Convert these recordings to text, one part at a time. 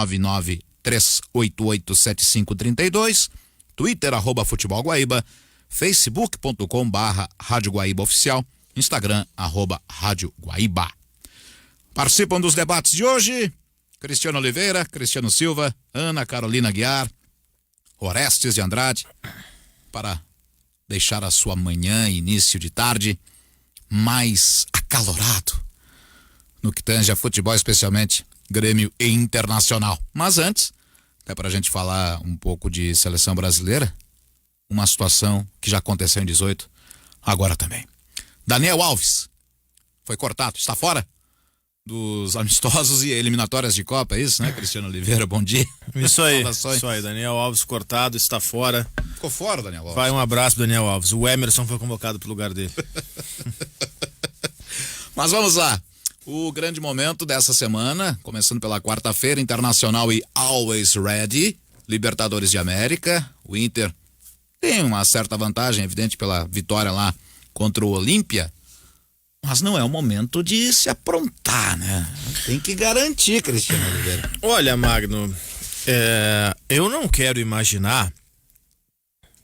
993887532, Twitter @Futebol Guaíba, facebook.com/Rádio Guaíba Oficial, Instagram @Rádio Guaíba. Participam dos debates de hoje Cristiano Oliveira, Cristiano Silva, Ana Carolina Guiar, Orestes de Andrade, para deixar a sua manhã e início de tarde mais acalorado no que tange a futebol, especialmente Grêmio e Internacional. Mas antes, até para a gente falar um pouco de seleção brasileira, uma situação que já aconteceu em 18, agora também. Daniel Alves foi cortado, está fora dos amistosos e eliminatórias de Copa, é isso, né, Cristiano Oliveira? Bom dia. Isso aí, Daniel Alves cortado, está fora. Ficou fora, Daniel Alves. Vai um abraço pro Daniel Alves. O Emerson foi convocado pro lugar dele. Mas vamos lá. O grande momento dessa semana, começando pela quarta-feira, Internacional e Always Ready, Libertadores de América. O Inter tem uma certa vantagem, evidente, pela vitória lá contra o Olímpia, mas não é o momento de se aprontar, né? Tem que garantir, Cristiano Oliveira. Olha, Magno, eu não quero imaginar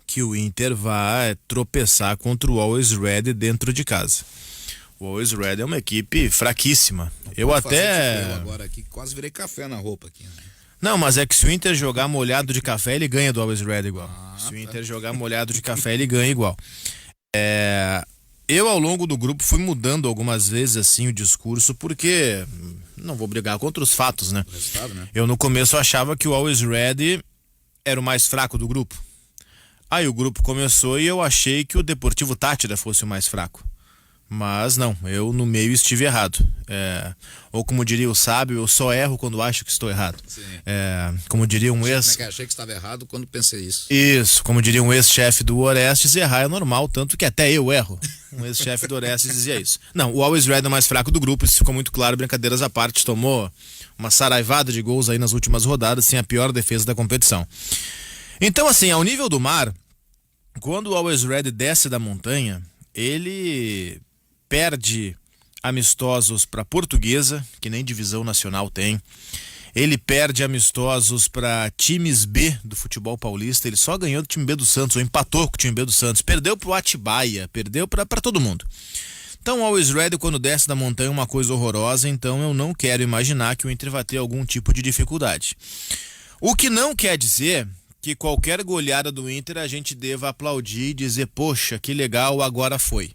que o Inter vai tropeçar contra o Always Ready dentro de casa. O Always Ready é uma equipe fraquíssima. Eu agora aqui quase virei café na roupa aqui, né? Não, mas é que se o Inter jogar molhado de café, ele ganha do Always Ready igual. Se o Inter jogar molhado de café, ele ganha igual. Eu, ao longo do grupo, fui mudando algumas vezes assim o discurso, porque não vou brigar contra os fatos, né? Resultado, né? Eu no começo achava que o Always Ready era o mais fraco do grupo. Aí o grupo começou e eu achei que o Deportivo Táchira fosse o mais fraco. Mas não, eu no meio estive errado. Ou como diria o sábio, eu só erro quando acho que estou errado. Como diria um ex... Achei que estava errado quando pensei isso. Isso, como diria um ex-chefe do Orestes, errar é normal, tanto que até eu erro. Um ex-chefe do Orestes dizia isso. Não, o Always Red é o mais fraco do grupo, isso ficou muito claro, brincadeiras à parte, tomou uma saraivada de gols aí nas últimas rodadas, sem a pior defesa da competição. Então, assim, ao nível do mar, quando o Always Red desce da montanha, ele perde amistosos para Portuguesa, que nem divisão nacional tem. Ele perde amistosos para times B do futebol paulista. Ele só ganhou do time B do Santos, ou empatou com o time B do Santos. Perdeu pro Atibaia, perdeu para todo mundo. Então o Always Ready, quando desce da montanha, é uma coisa horrorosa. Então eu não quero imaginar que o Inter vai ter algum tipo de dificuldade. O que não quer dizer que qualquer goleada do Inter a gente deva aplaudir e dizer, poxa, que legal, agora foi.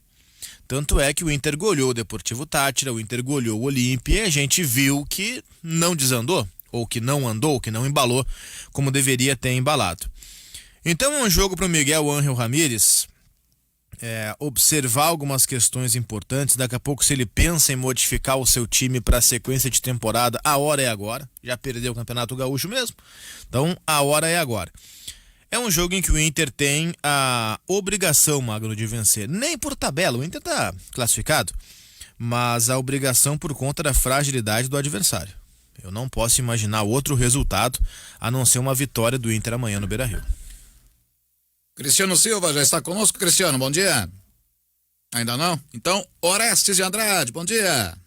Tanto é que o Inter goleou o Deportivo Táchira, o Inter goleou o Olímpia e a gente viu que não desandou, ou que não andou, que não embalou como deveria ter embalado. Então é um jogo para o Miguel Ángel Ramírez observar algumas questões importantes. Daqui a pouco, se ele pensa em modificar o seu time para a sequência de temporada, a hora é agora. Já perdeu o Campeonato Gaúcho mesmo, então a hora é agora. É um jogo em que o Inter tem a obrigação, Magno, de vencer. Nem por tabela, o Inter está classificado, mas a obrigação por conta da fragilidade do adversário. Eu não posso imaginar outro resultado a não ser uma vitória do Inter amanhã no Beira-Rio. Cristiano Silva já está conosco. Cristiano, bom dia. Ainda não? Então, Orestes de Andrade, bom dia.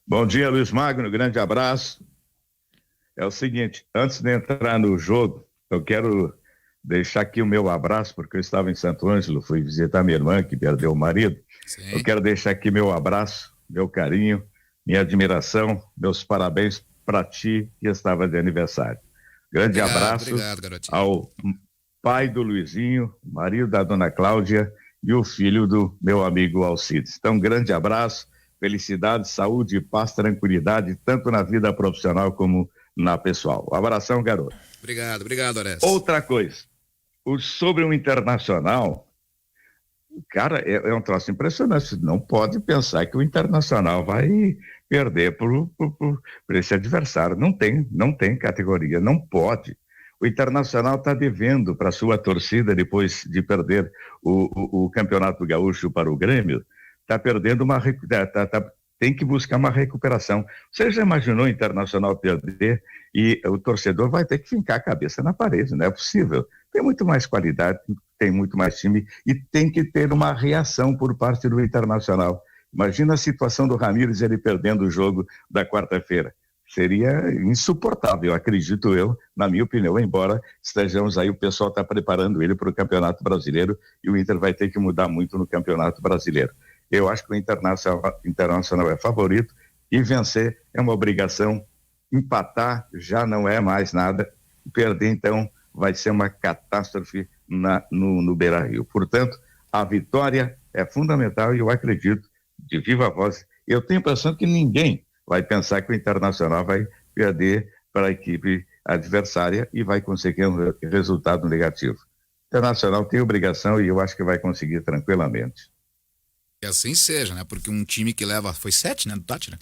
Bom dia, Luiz Magno, grande abraço. É o seguinte, antes de entrar no jogo, eu quero deixar aqui o meu abraço, porque eu estava em Santo Ângelo, fui visitar minha irmã, que perdeu o marido. Sim. Eu quero deixar aqui meu abraço, meu carinho, minha admiração, meus parabéns para ti, que estava de aniversário. Grande abraço ao pai do Luizinho, marido da dona Cláudia e o filho do meu amigo Alcides. Então, grande abraço, felicidade, saúde, paz, tranquilidade, tanto na vida profissional como na pessoal. Um abração, garoto. Obrigado, Orestes. Outra coisa, sobre o Internacional, cara, é um troço impressionante. Não pode pensar que o Internacional vai perder por esse adversário. Não tem categoria, não pode. O Internacional está devendo para sua torcida, depois de perder o Campeonato Gaúcho para o Grêmio, está perdendo tem que buscar uma recuperação. Você já imaginou o Internacional perder e o torcedor vai ter que fincar a cabeça na parede? Não é possível. Tem muito mais qualidade, tem muito mais time e tem que ter uma reação por parte do Internacional. Imagina a situação do Ramírez, ele perdendo o jogo da quarta-feira. seria insuportável, acredito eu, na minha opinião, embora estejamos aí, o pessoal está preparando ele para o Campeonato Brasileiro e o Inter vai ter que mudar muito no Campeonato Brasileiro. Eu acho que o Internacional é favorito e vencer é uma obrigação, empatar já não é mais nada, perder então vai ser uma catástrofe no Beira-Rio. Portanto, a vitória é fundamental e eu acredito, de viva voz, eu tenho a impressão que ninguém vai pensar que o Internacional vai perder para a equipe adversária e vai conseguir um resultado negativo. O Internacional tem obrigação e eu acho que vai conseguir tranquilamente. Que assim seja, né? Porque um time que leva... Foi 7, né? Do Tátira?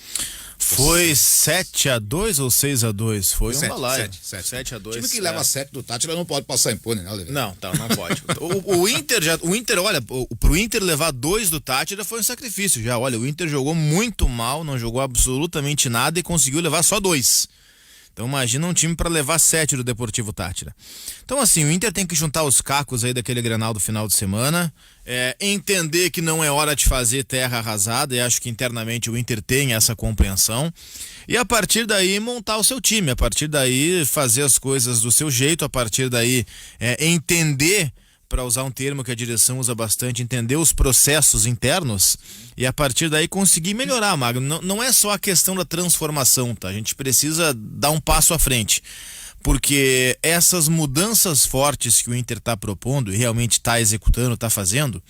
Foi 7-2 ou 6-2? Foi um balaio. 7-2. Time que leva 7 do Tátira não pode passar impune, né, Oliveira? Não, tá, não pode. o Inter, olha, pro Inter levar 2 do Tátira foi um sacrifício já. Olha, o Inter jogou muito mal, não jogou absolutamente nada e conseguiu levar só 2. Então imagina um time para levar 7 do Deportivo Tátira. Então assim, o Inter tem que juntar os cacos aí daquele Grenal do final de semana, entender que não é hora de fazer terra arrasada, e acho que internamente o Inter tem essa compreensão, e a partir daí montar o seu time, a partir daí fazer as coisas do seu jeito, a partir daí entender, para usar um termo que a direção usa bastante, entender os processos internos e a partir daí conseguir melhorar, Magno. Não é só a questão da transformação, tá? A gente precisa dar um passo à frente, porque essas mudanças fortes que o Inter está propondo e realmente está executando, está fazendo,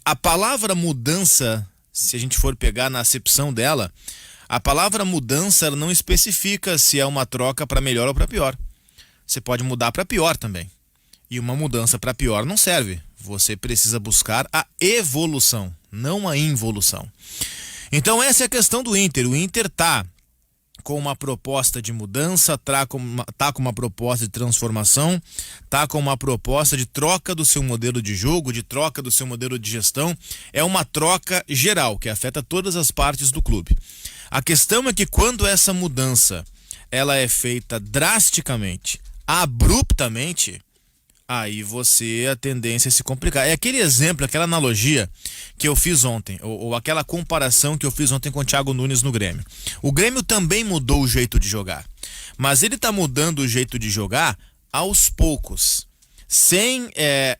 a palavra mudança, se a gente for pegar na acepção dela, a palavra mudança ela não especifica se é uma troca para melhor ou para pior. Você pode mudar para pior também. E uma mudança para pior não serve. Você precisa buscar a evolução, não a involução. Então essa é a questão do Inter. O Inter tá com uma proposta de mudança, tá com uma proposta de transformação, tá com uma proposta de troca do seu modelo de jogo, de troca do seu modelo de gestão. É uma troca geral que afeta todas as partes do clube. A questão é que quando essa mudança ela é feita drasticamente, abruptamente, aí a tendência é se complicar. É aquele exemplo, aquela analogia que eu fiz ontem, ou aquela comparação que eu fiz ontem com o Thiago Nunes no Grêmio. O Grêmio também mudou o jeito de jogar, mas ele está mudando o jeito de jogar aos poucos, sem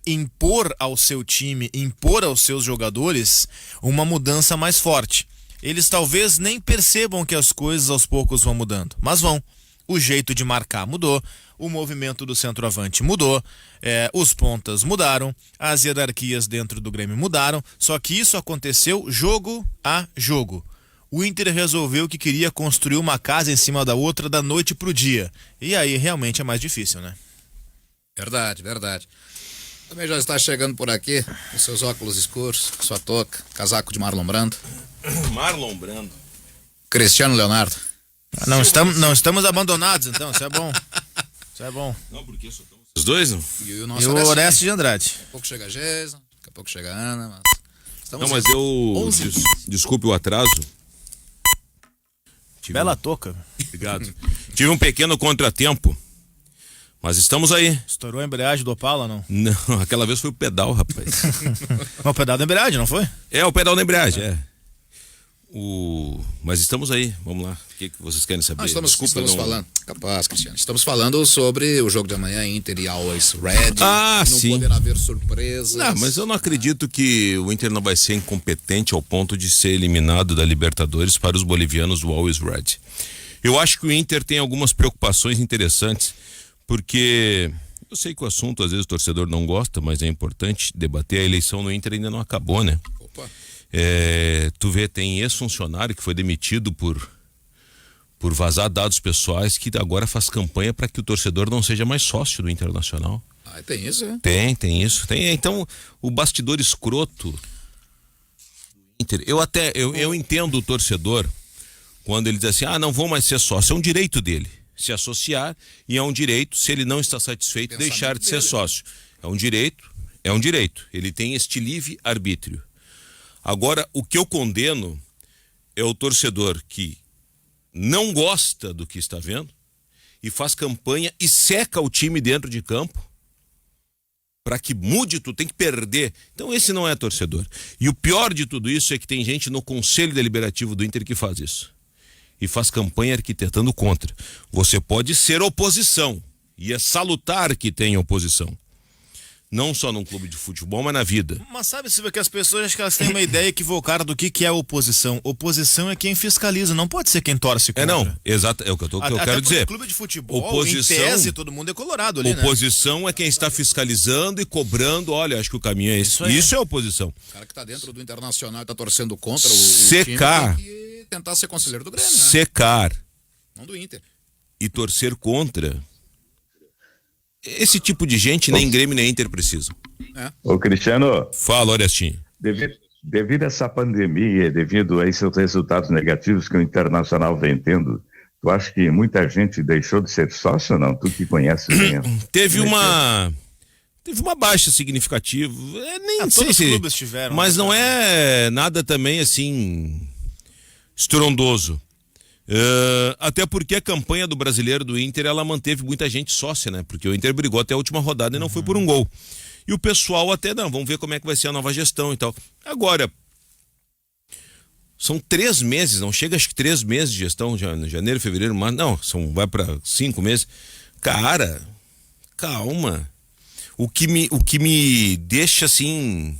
impor ao seu time, impor aos seus jogadores uma mudança mais forte. Eles talvez nem percebam que as coisas aos poucos vão mudando, mas vão. O jeito de marcar mudou, o movimento do centroavante mudou, os pontas mudaram, as hierarquias dentro do Grêmio mudaram, só que isso aconteceu jogo a jogo. O Inter resolveu que queria construir uma casa em cima da outra da noite pro dia, e aí realmente é mais difícil, né? Verdade. Também já está chegando por aqui, com seus óculos escuros, sua touca, casaco de Marlon Brando. Marlon Brando. Cristiano Leonardo. Não estamos abandonados, então, isso é bom. Isso é bom. Não, porque só estamos os dois, não? E o E nosso o Orestes de Andrade. Daqui a pouco chega a Geisa, daqui a pouco chega a Ana, mas... Não, mas eu... Desculpe o atraso. Bela touca. Obrigado. Tive um pequeno contratempo, mas estamos aí. Estourou a embreagem do Opala, não? Não, aquela vez foi o pedal, rapaz. O pedal da embreagem, não foi? O pedal da embreagem, Mas estamos aí, vamos lá. O que vocês querem saber? Estamos falando. Capaz, Cristiano. Estamos falando sobre o jogo de amanhã, Inter e Always Red. Sim. Não poderá haver surpresas. Não, mas eu não acredito que o Inter não vai ser incompetente ao ponto de ser eliminado da Libertadores para os bolivianos do Always Red. Eu acho que o Inter tem algumas preocupações interessantes, porque eu sei que o assunto às vezes o torcedor não gosta, mas é importante debater. A eleição no Inter ainda não acabou, né? Opa. Tu vê, tem ex-funcionário que foi demitido por vazar dados pessoais, que agora faz campanha para que o torcedor não seja mais sócio do Internacional. Tem isso, né? Tem isso. Então, o bastidor escroto do Inter, eu entendo o torcedor quando ele diz assim, não vou mais ser sócio. É um direito dele se associar, e é um direito, se ele não está satisfeito, deixar de ser sócio. É um direito. Ele tem este livre-arbítrio. Agora, o que eu condeno é o torcedor que não gosta do que está vendo e faz campanha e seca o time dentro de campo para que mude, tu tem que perder. Então esse não é torcedor. E o pior de tudo isso é que tem gente no Conselho Deliberativo do Inter que faz isso. e faz campanha arquitetando contra. Você pode ser oposição, e é salutar que tenha oposição. Não só num clube de futebol, mas na vida. Mas sabe, Silvio, que as pessoas acho que elas têm uma ideia equivocada do que é oposição. Oposição é quem fiscaliza, não pode ser quem torce contra. Não, exato, é o que eu quero dizer. Clube de futebol, oposição, em tese, todo mundo é colorado ali, oposição é quem está fiscalizando e cobrando, olha, acho que o caminho é esse. Isso é oposição. O cara que tá dentro do Internacional e tá torcendo contra Secar. o time tem que tentar ser conselheiro do Grêmio, né? Secar. Não do Inter. E torcer contra. Esse tipo de gente nem Grêmio nem Inter precisam. Ô Cristiano, Fala, Orestinho. devido a essa pandemia, devido a esses resultados negativos que o Internacional vem tendo, tu acha que muita gente deixou de ser sócio ou não? Tu que conhece bem. Teve uma baixa significativa. Nem sei todos se. os clubes tiveram. Mas não é nada também assim estrondoso. Até porque a campanha do brasileiro do Inter, ela manteve muita gente sócia, né? Porque o Inter brigou até a última rodada e não foi por um gol. E o pessoal até, não, vamos ver como é que vai ser a nova gestão e tal. Agora, são 3 meses, não chega acho que 3 meses de gestão, janeiro, fevereiro, março, não, vai para 5 meses. Cara, calma. O que me deixa assim...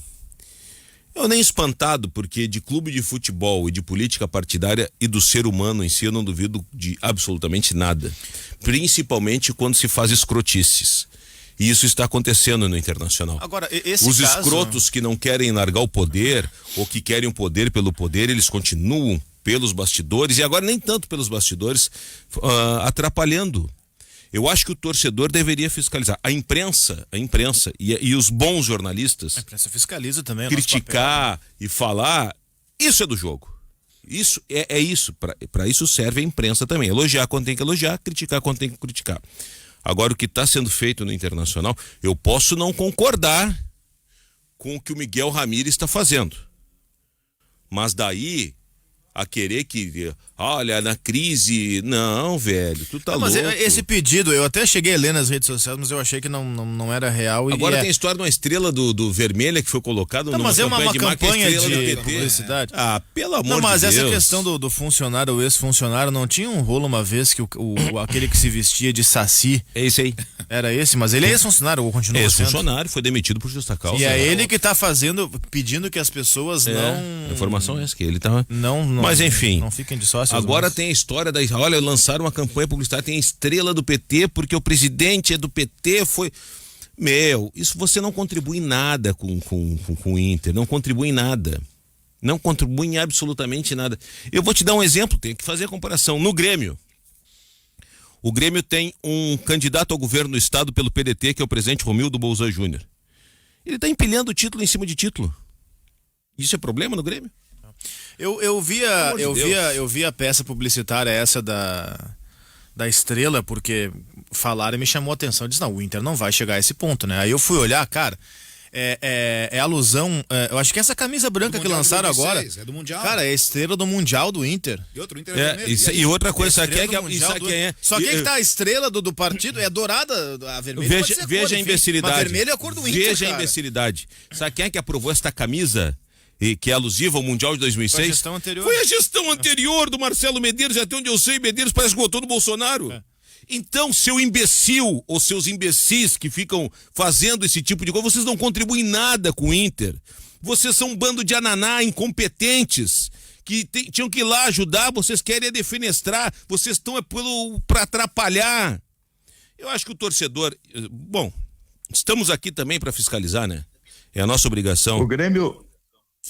Eu nem espantado, porque de clube de futebol e de política partidária e do ser humano em si, eu não duvido de absolutamente nada. Principalmente quando se faz escrotices. E isso está acontecendo no Internacional. Agora, Os escrotos que não querem largar o poder, ou que querem o poder pelo poder, eles continuam pelos bastidores, e agora nem tanto pelos bastidores, atrapalhando. Eu acho que o torcedor deveria fiscalizar. A imprensa e os bons jornalistas... A imprensa fiscaliza também. Criticar e falar, isso é do jogo. Isso é isso. Para isso serve a imprensa também. Elogiar quando tem que elogiar, criticar quando tem que criticar. Agora, o que está sendo feito no Internacional, eu posso não concordar com o que o Miguel Ramírez está fazendo. Mas daí... a querer que, olha, na crise, não, velho, tu tá louco. Mas esse pedido, eu até cheguei a ler nas redes sociais, mas eu achei que não era real. Agora tem a história de uma estrela do Vermelha que foi colocado numa mas é uma campanha de publicidade. Pelo amor de Deus. Não, mas essa questão do funcionário, o ex-funcionário, não tinha um rolo uma vez que aquele que se vestia de saci... É esse aí. Era esse, mas ele é ex-funcionário ou continua sendo? Ex-funcionário, foi demitido por justa causa. E é ele que tá pedindo que as pessoas não... A informação é essa, que ele tá... Não, mas enfim, não fiquem de sócios. Agora tem a história olha, lançaram uma campanha publicitária, tem a estrela do PT, porque o presidente é do PT, foi... Isso você não contribui em nada com o Inter, não contribui em nada. Não contribui em absolutamente nada. Eu vou te dar um exemplo, tem que fazer a comparação. No Grêmio, o Grêmio tem um candidato ao governo do estado pelo PDT, que é o presidente Romildo Bolzan Júnior. Ele está empilhando título em cima de título. Isso é problema no Grêmio? Eu vi a peça publicitária essa da Estrela, porque falaram e me chamou a atenção. Eu disse, não, o Inter não vai chegar a esse ponto, né? Aí eu fui olhar, cara, é alusão, eu acho que essa camisa branca que lançaram 2006, agora, é do Mundial. Cara, é a estrela do Mundial do Inter. E outro Inter é vermelho. E outra coisa, Só que tá a estrela do partido, é dourada, a vermelha veja a imbecilidade. Mas vermelho é a cor do Inter, Veja a imbecilidade. Sabe quem é que aprovou esta camisa? E que é alusiva ao Mundial de 2006? Foi a gestão anterior. Foi a gestão anterior do Marcelo Medeiros, até onde eu sei, Medeiros parece que votou no Bolsonaro. Então, seu imbecil, ou seus imbecis que ficam fazendo esse tipo de coisa, vocês não contribuem nada com o Inter. Vocês são um bando de ananá, incompetentes, que tinham que ir lá ajudar, vocês querem defenestrar, vocês estão para atrapalhar. Eu acho que o torcedor... Bom, estamos aqui também para fiscalizar, né? É a nossa obrigação.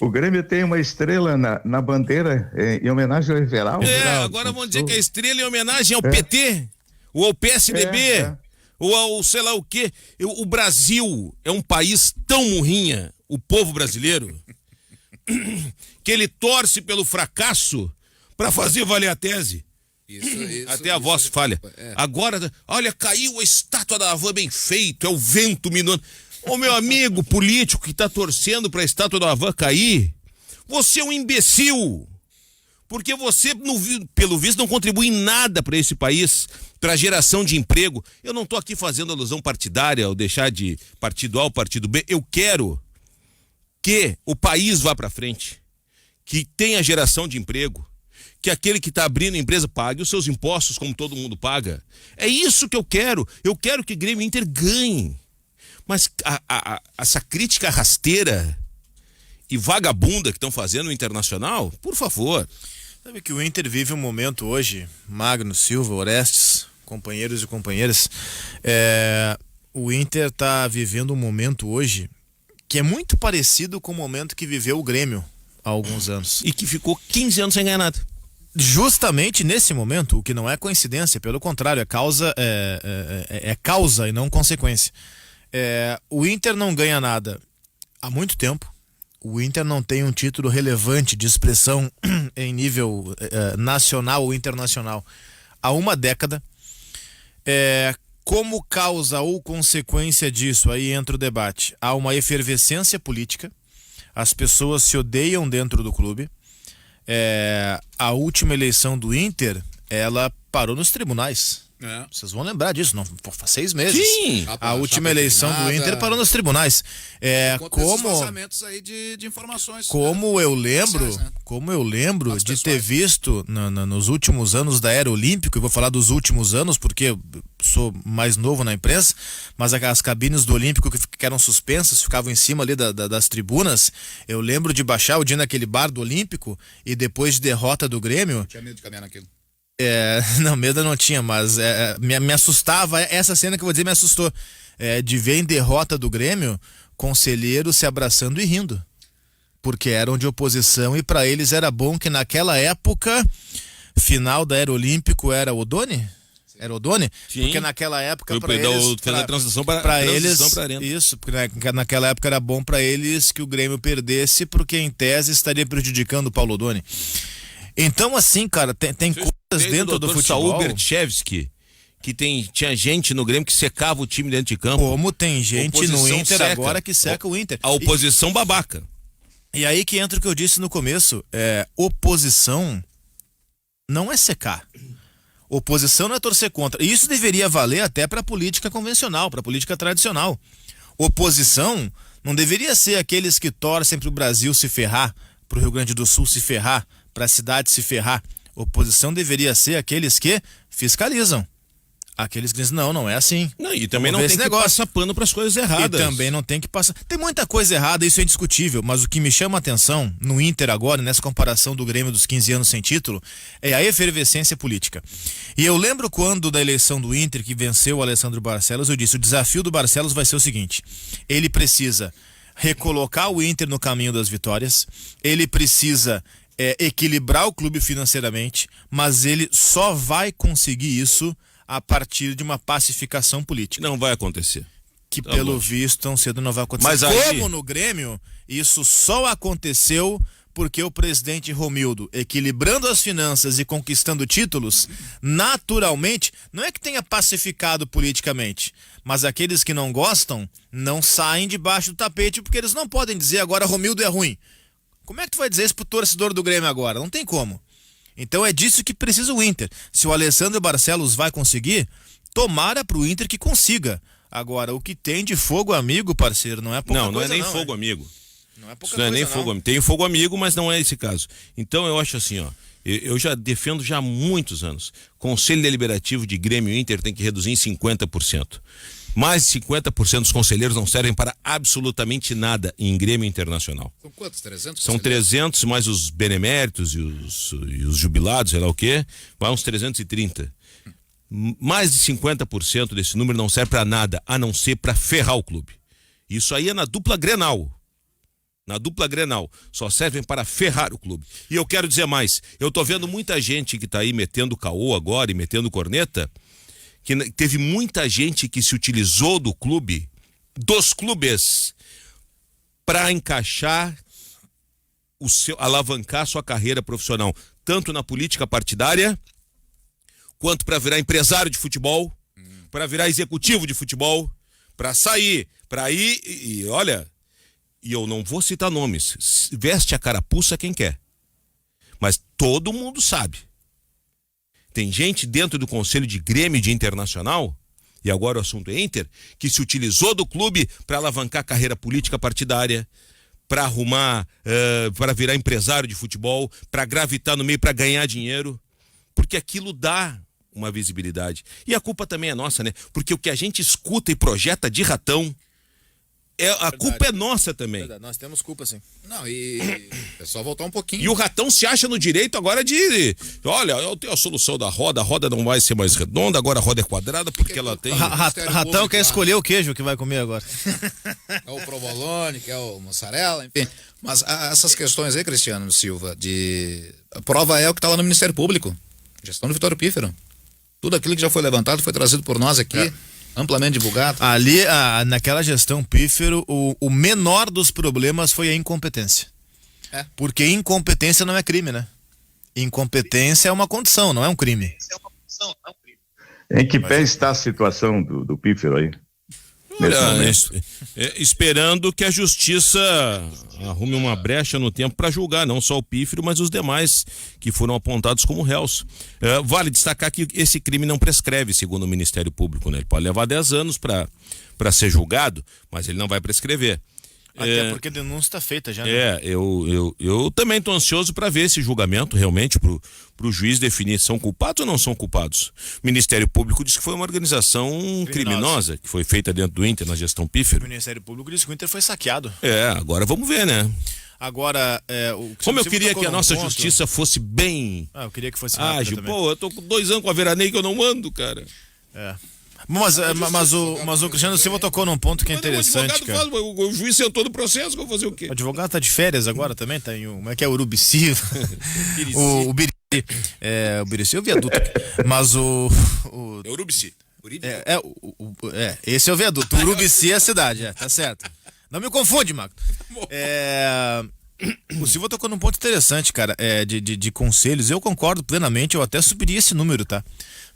O Grêmio tem uma estrela na bandeira em homenagem ao Everaldo. Agora vão dizer que é estrela em homenagem ao PT, ou ao PSDB, ou ao sei lá o quê. O Brasil é um país tão murrinha, o povo brasileiro, que ele torce pelo fracasso para fazer valer a tese. Até a voz falha. Agora, olha, caiu a estátua da Havan, bem feito, é o vento minando. Ô meu amigo político que tá torcendo pra estátua do Havan cair, você é um imbecil, porque você, pelo visto, não contribui em nada para esse país, para geração de emprego. Eu não tô aqui fazendo alusão partidária ou deixar de partido A ou partido B. Eu quero que o país vá para frente, que tenha geração de emprego, que aquele que está abrindo a empresa pague os seus impostos como todo mundo paga. É isso que eu quero. Eu quero que Grêmio e Inter ganhem. Mas essa crítica rasteira e vagabunda que estão fazendo no Internacional, por favor. Sabe que o Inter vive um momento hoje, Magno, Silva, Orestes, companheiros e companheiras, o Inter está vivendo um momento hoje que é muito parecido com o momento que viveu o Grêmio há alguns anos. E que ficou 15 anos sem ganhar nada. Justamente nesse momento, o que não é coincidência, pelo contrário, é causa e não consequência. O Inter não ganha nada há muito tempo. O Inter não tem um título relevante de expressão em nível nacional ou internacional há uma década. Como causa ou consequência disso, aí entra o debate. Há uma efervescência política, as pessoas se odeiam dentro do clube. A última eleição do Inter, ela parou nos tribunais. Vocês vão lembrar disso, não, faz 6 meses. Sim. A última eleição do Inter parou nos tribunais. Como vazamentos aí de informações. Como eu lembro de ter visto nos últimos anos da era olímpica, eu vou falar dos últimos anos porque eu sou mais novo na imprensa, mas as cabines do Olímpico que eram suspensas, ficavam em cima ali das tribunas. Eu lembro de baixar o dia naquele bar do Olímpico e depois de derrota do Grêmio. Tinha medo de caminhar naquilo. Não, medo eu não tinha, mas me assustava, essa cena que eu vou dizer me assustou, de ver em derrota do Grêmio, conselheiros se abraçando e rindo, porque eram de oposição e para eles era bom que naquela época, final da Era Olímpico era Odoni? Era Odoni? Sim. Porque naquela época Fez a transição para eles, Arena. isso, porque naquela época era bom para eles que o Grêmio perdesse, porque em tese estaria prejudicando o Paulo Odoni. Então, assim, cara, tem coisas dentro do futebol. Saul Berchevski, que tinha gente no Grêmio que secava o time dentro de campo. Como tem gente no Inter seca. agora que seca o Inter. A oposição babaca. E aí que entra o que eu disse no começo, oposição não é secar. Oposição não é torcer contra. E isso deveria valer até para a política convencional, para a política tradicional. Oposição não deveria ser aqueles que torcem para o Brasil se ferrar, para o Rio Grande do Sul se ferrar, para a cidade se ferrar. Oposição deveria ser aqueles que fiscalizam. Aqueles que dizem, não é assim. Não, e também não tem que passar pano para as coisas erradas. E também não tem que passar. Tem muita coisa errada, isso é indiscutível, mas o que me chama a atenção no Inter agora, nessa comparação do Grêmio dos 15 anos sem título, é a efervescência política. E eu lembro quando da eleição do Inter, que venceu o Alessandro Barcelos, eu disse, o desafio do Barcelos vai ser o seguinte, ele precisa recolocar o Inter no caminho das vitórias, ele precisa equilibrar o clube financeiramente, mas ele só vai conseguir isso a partir de uma pacificação política. Não vai acontecer. Que pelo visto tão cedo não vai acontecer. Mas aí... Como no Grêmio, isso só aconteceu porque o presidente Romildo, equilibrando as finanças e conquistando títulos, naturalmente, não é que tenha pacificado politicamente, mas aqueles que não gostam não saem debaixo do tapete porque eles não podem dizer agora Romildo é ruim. Como é que tu vai dizer isso pro torcedor do Grêmio agora? Não tem como. Então é disso que precisa o Inter. Se o Alessandro Barcelos vai conseguir, tomara pro Inter que consiga. Agora, o que tem de fogo amigo, parceiro, não é pouca coisa. Não é nem fogo amigo. Não é pouca Isso não é nem fogo amigo. Tem fogo amigo, mas não é esse caso. Então eu acho assim, ó. Eu já defendo já há muitos anos. Conselho Deliberativo de Grêmio e Inter tem que reduzir em 50%. Mais de 50% dos conselheiros não servem para absolutamente nada em Grêmio Internacional. São quantos? 300? São 300, mais os beneméritos e os jubilados, sei lá o quê, vai uns 330. Mais de 50% desse número não serve para nada, a não ser para ferrar o clube. Isso aí é na dupla Grenal. Na dupla Grenal. Só servem para ferrar o clube. E eu quero dizer mais, eu tô vendo muita gente que tá aí metendo caô agora e metendo corneta, que teve muita gente que se utilizou do clube, dos clubes, para encaixar alavancar sua carreira profissional, tanto na política partidária, quanto para virar empresário de futebol, para virar executivo de futebol, para sair, para ir, e olha, e eu não vou citar nomes, veste a carapuça quem quer, mas todo mundo sabe. Tem gente dentro do Conselho de Grêmio de Internacional, e agora o assunto é Inter, que se utilizou do clube para alavancar a carreira política partidária, para arrumar, para virar empresário de futebol, para gravitar no meio, para ganhar dinheiro, porque aquilo dá uma visibilidade. E a culpa também é nossa, né? Porque o que a gente escuta e projeta de ratão, a culpa é nossa também. Verdade, nós temos culpa, sim. Não, e é só voltar um pouquinho. E o ratão se acha no direito agora de... Olha, eu tenho a solução da roda, a roda não vai ser mais redonda, agora a roda é quadrada porque ela tem... Ratão quer escolher o queijo que vai comer agora. É o provolone, que é o mussarela, enfim. Mas essas questões aí, Cristiano Silva, a prova é o que está lá no Ministério Público. Gestão do Vitório Pífero. Tudo aquilo que já foi levantado foi trazido por nós aqui, amplamente divulgado. Ali, naquela gestão Pífero, o menor dos problemas foi a incompetência. Porque incompetência não é crime, né? Incompetência é uma condição, não é um crime. Em que pé está a situação do Pífero aí? Olha, esperando que a justiça arrume uma brecha no tempo para julgar não só o Pífero, mas os demais que foram apontados como réus. Vale destacar que esse crime não prescreve, segundo o Ministério Público, né? Ele pode levar 10 anos para ser julgado, mas ele não vai prescrever. Até porque a denúncia está feita já, né? Eu também estou ansioso para ver esse julgamento realmente pro juiz definir se são culpados ou não são culpados. O Ministério Público disse que foi uma organização criminosa que foi feita dentro do Inter na gestão Pífero. O Ministério Público disse que o Inter foi saqueado. Agora vamos ver, né? Agora, como eu queria que a nossa justiça fosse bem... eu queria que fosse ágil. também. Pô, eu tô com 2 anos com a Veraneio que eu não ando, cara. Mas o Cristiano Silva tocou num ponto que é interessante, cara. O juiz sentou no processo, vou fazer o quê? O advogado tá de férias agora também, tá em como é que é, Urubici? o Birici é o viaduto. Mas É Urubici. Esse é o viaduto. O Urubici é a cidade, tá certo. Não me confunde, Marco. O Silva tocou num ponto interessante, cara, de conselhos. Eu concordo plenamente, eu até subiria esse número, tá?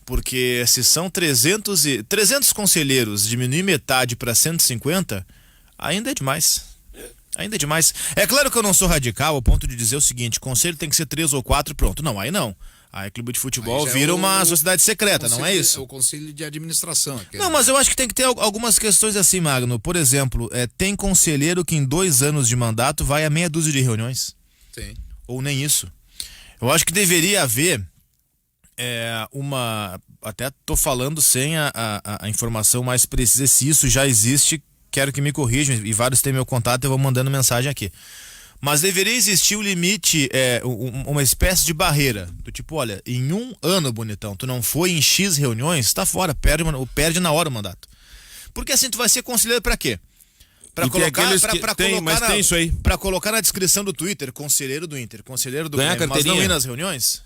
Porque se são 300 conselheiros, diminuir metade para 150, ainda é demais. Ainda é demais. É claro que eu não sou radical ao ponto de dizer o seguinte: conselho tem que ser 3 ou 4, pronto. Não, aí não. Aí clube de futebol vira uma sociedade secreta, não é isso? É o conselho de administração. Não, mas eu acho que tem que ter algumas questões assim, Magno. Por exemplo, tem conselheiro que em 2 anos de mandato vai a meia dúzia de reuniões. Sim. Ou nem isso. Eu acho que deveria haver até tô falando sem a informação mais precisa, se isso já existe, quero que me corrijam, e vários têm meu contato, eu vou mandando mensagem aqui. Mas deveria existir um limite, uma espécie de barreira, do tipo, olha, em 1 ano, bonitão, tu não foi em X reuniões, tá fora, perde na hora o mandato. Porque assim, tu vai ser conselheiro pra quê? Pra colocar na descrição do Twitter, conselheiro do Inter, conselheiro do Grêmio, mas não ir nas reuniões?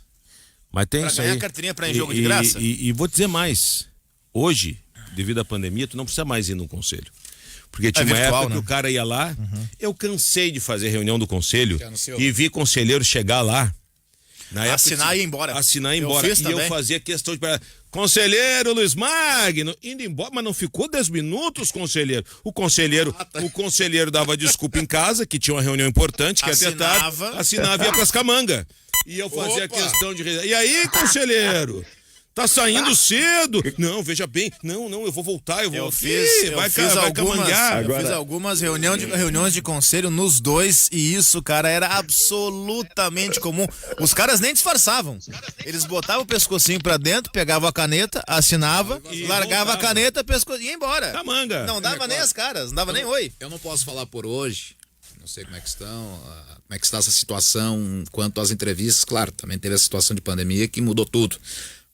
Mas tem pra isso ganhar aí. Carteirinha pra ir em jogo de graça? E vou dizer mais. Hoje, devido à pandemia, tu não precisa mais ir no conselho. Porque tinha uma época que o cara ia lá. Eu cansei de fazer reunião do conselho e vi conselheiro chegar lá. Assinar e ir embora. Assinar e ir embora. Eu fazia questão de... Conselheiro Luiz Magno, indo embora, mas não ficou 10 minutos, conselheiro. O conselheiro dava desculpa em casa, que tinha uma reunião importante, que até tarde, assinava e ia pras camangas. E eu fazia questão de... E aí, conselheiro? Tá saindo cedo? Não, veja bem. Não, eu vou voltar, eu fiz algumas reuniões de conselho nos dois, e isso, cara, era absolutamente comum. Os caras nem disfarçavam. Eles botavam o pescocinho pra dentro, pegavam a caneta, assinava, largava a caneta, pescocinho e ia embora. Camanga. Não dava nem as caras, não dava nem oi. Eu não posso falar por hoje, não sei como é que estão, como é que está essa situação quanto às entrevistas. Claro, também teve a situação de pandemia que mudou tudo.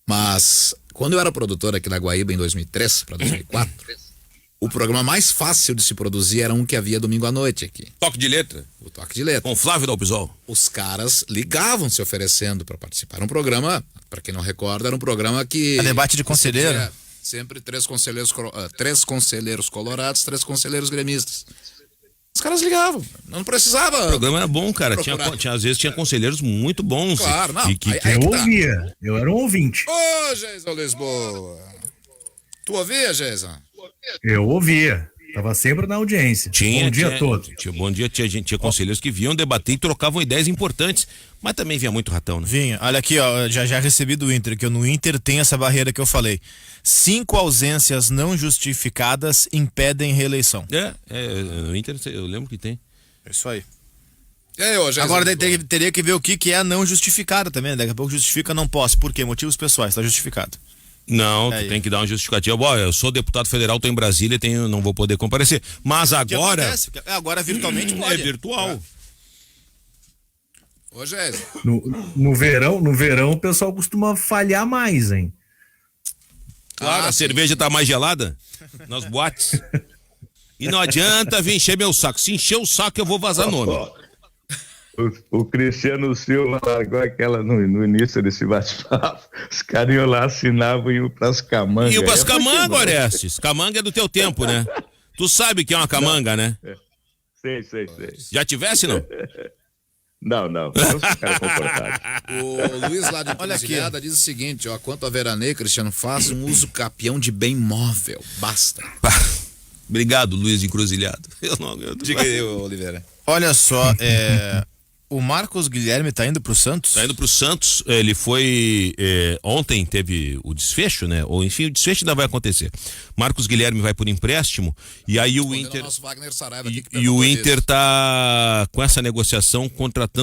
Mas quando eu era produtor aqui na Guaíba em 2003 para 2004, o programa mais fácil de se produzir era um que havia domingo à noite aqui. Toque de letra. O Toque de Letra. Com Flávio Dalpisol. Os caras ligavam se oferecendo para participar. Era um programa, para quem não recorda, era um programa que... debate de conselheiro. Sempre 3 conselheiros colorados, 3 conselheiros gremistas. Os caras ligavam, não precisava. O programa era bom, cara. Às vezes tinha conselheiros muito bons. Claro, não. Eu ouvia, eu era um ouvinte. Ô, Geison Lisboa. Tu ouvia, Geison? Eu ouvia. Tava sempre na audiência. Bom dia todo. Bom dia, tinha conselheiros que vinham debater e trocavam ideias importantes. Mas também vinha muito ratão, né? Vinha. Olha aqui, ó, já recebi do Inter, que no Inter tem essa barreira que eu falei. 5 ausências não justificadas impedem reeleição. No Inter eu lembro que tem. É isso aí. E aí, ô, Agora teria que ver o que é não justificado também, né? Daqui a pouco justifica, não posso. Por quê? Motivos pessoais, tá justificado. Não, tu Aí. tem que dar uma justificativa. Bom, eu sou deputado federal, tô em Brasília, não vou poder comparecer. Mas Que agora acontece, porque agora virtualmente é pode. virtual. Ô, Gésio, No verão o pessoal costuma falhar mais, hein? Claro, a cerveja tá mais gelada nas boates. E não adianta vir encher meu saco. Se encher o saco, eu vou vazar nome. O Cristiano Silva largou aquela no início desse bate-papo. Os caras iam lá, assinavam e iam pras camangas. E o pras É, camanga, Orestes. Camanga é do teu tempo, né? Tu sabe que é uma camanga, né? Sei. Já tivesse, não? Não. Eu sou um cara comportado. o Luiz lá de Encruzilhada diz o seguinte, ó, quanto a veraneio, Cristiano, faça um uso capião de bem móvel, basta. Obrigado, Luiz Encruzilhado. Diga aí, Oliveira. Olha só, o Marcos Guilherme tá indo pro Santos? Tá indo pro Santos, ele foi. Ontem teve o desfecho, né? Ou enfim, o desfecho ainda vai acontecer. Marcos Guilherme vai por empréstimo e aí o Inter. Nosso Wagner Saraiva aqui que E o perguntou Inter isso. tá com essa negociação,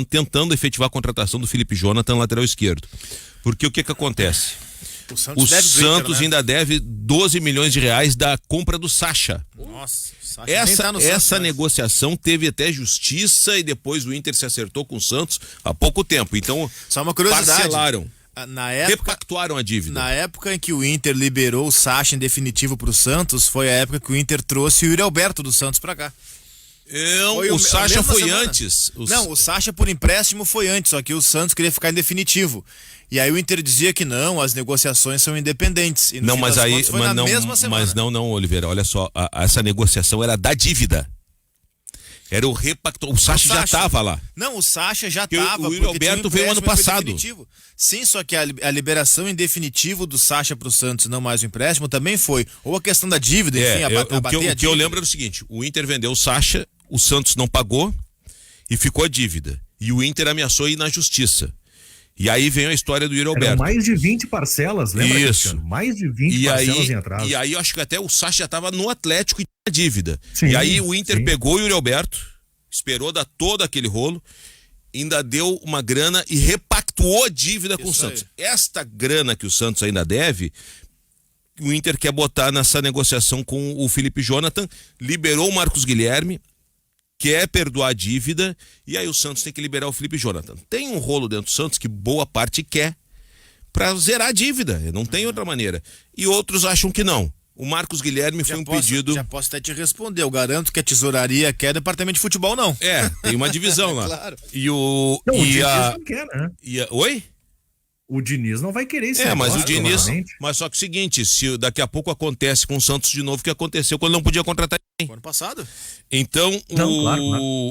tentando efetivar a contratação do Felipe Jonathan, lateral esquerdo. Porque o que acontece? O O Santos deve pro Inter, Santos né? ainda deve 12 milhões de reais da compra do Sacha. Nossa, o Sacha nem tá no Essa Santos, né? negociação teve até justiça e depois o Inter se acertou com o Santos há pouco tempo. Então, Só uma curiosidade. parcelaram, Na época, repactuaram a dívida. na época em que o Inter liberou o Sacha em definitivo pro Santos, foi a época que o Inter trouxe o Yuri Alberto do Santos pra cá. Foi o a Sacha mesma foi semana. antes. Não, o Sacha por empréstimo foi antes, só que o Santos queria ficar em definitivo. E aí o Inter dizia que não, as negociações são independentes. E no Não, fim mas das aí, contas foi mas na não, mesma semana. mas não, Oliveira, olha só, essa negociação era da dívida. Era o repacto. O Sacha já estava lá. Não, o Sacha já Porque o estava. Yuri Alberto veio ano passado. Sim, só que a liberação em definitivo do Sacha pro Santos, não mais o empréstimo, também foi. Ou a questão da dívida, enfim, o que eu lembro era o seguinte: o Inter vendeu o Sacha, o Santos não pagou e ficou a dívida. E o Inter ameaçou ir na justiça. E aí vem a história do Yuri Eram Alberto. mais de 20 parcelas, lembra, Isso. Cristiano? Mais de 20 E parcelas aí, em atraso. e aí eu acho que até o Sacha já estava no Atlético e tinha dívida. Sim, e aí o Inter sim. pegou o Yuri Alberto, esperou dar todo aquele rolo, ainda deu uma grana e repactuou a dívida com o Isso Santos. Esta grana que o Santos ainda deve, o Inter quer botar nessa negociação com o Felipe Jonathan, liberou o Marcos Guilherme, quer perdoar a dívida, e aí o Santos tem que liberar o Felipe Jonathan. Tem um rolo dentro do Santos que boa parte quer para zerar a dívida, não tem outra maneira. E outros acham que não. O Marcos Guilherme foi um pedido... Já posso até te responder. Eu garanto que a tesouraria quer departamento de futebol, não. Tem uma divisão lá. Claro. E o... Não, o e Diniz a, não quer, né? e a- Oi? O Diniz não vai querer isso. Mas o Diniz... Mas só que o seguinte, se daqui a pouco acontece com o Santos de novo o que aconteceu quando não podia contratar ninguém. Ano passado. Então, Não, claro.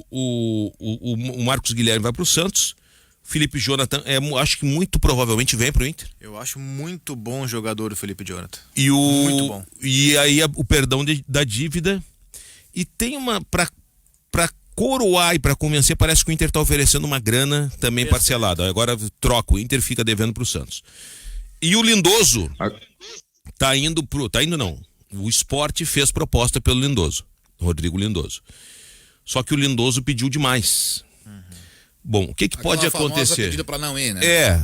o Marcos Guilherme vai pro Santos, Felipe Jonathan, acho que muito provavelmente vem pro Inter. Eu acho muito bom jogador o Felipe Jonathan. E Muito bom. E aí o perdão da dívida. E tem uma... Pra coroar e pra convencer, parece que o Inter tá oferecendo uma grana também parcelada. Agora troca, o Inter fica devendo pro Santos. E o Lindoso tá indo não. O Sport fez proposta pelo Lindoso, Rodrigo Lindoso. Só que o Lindoso pediu demais. Bom, o que pode acontecer? Pedido pra não ir, né?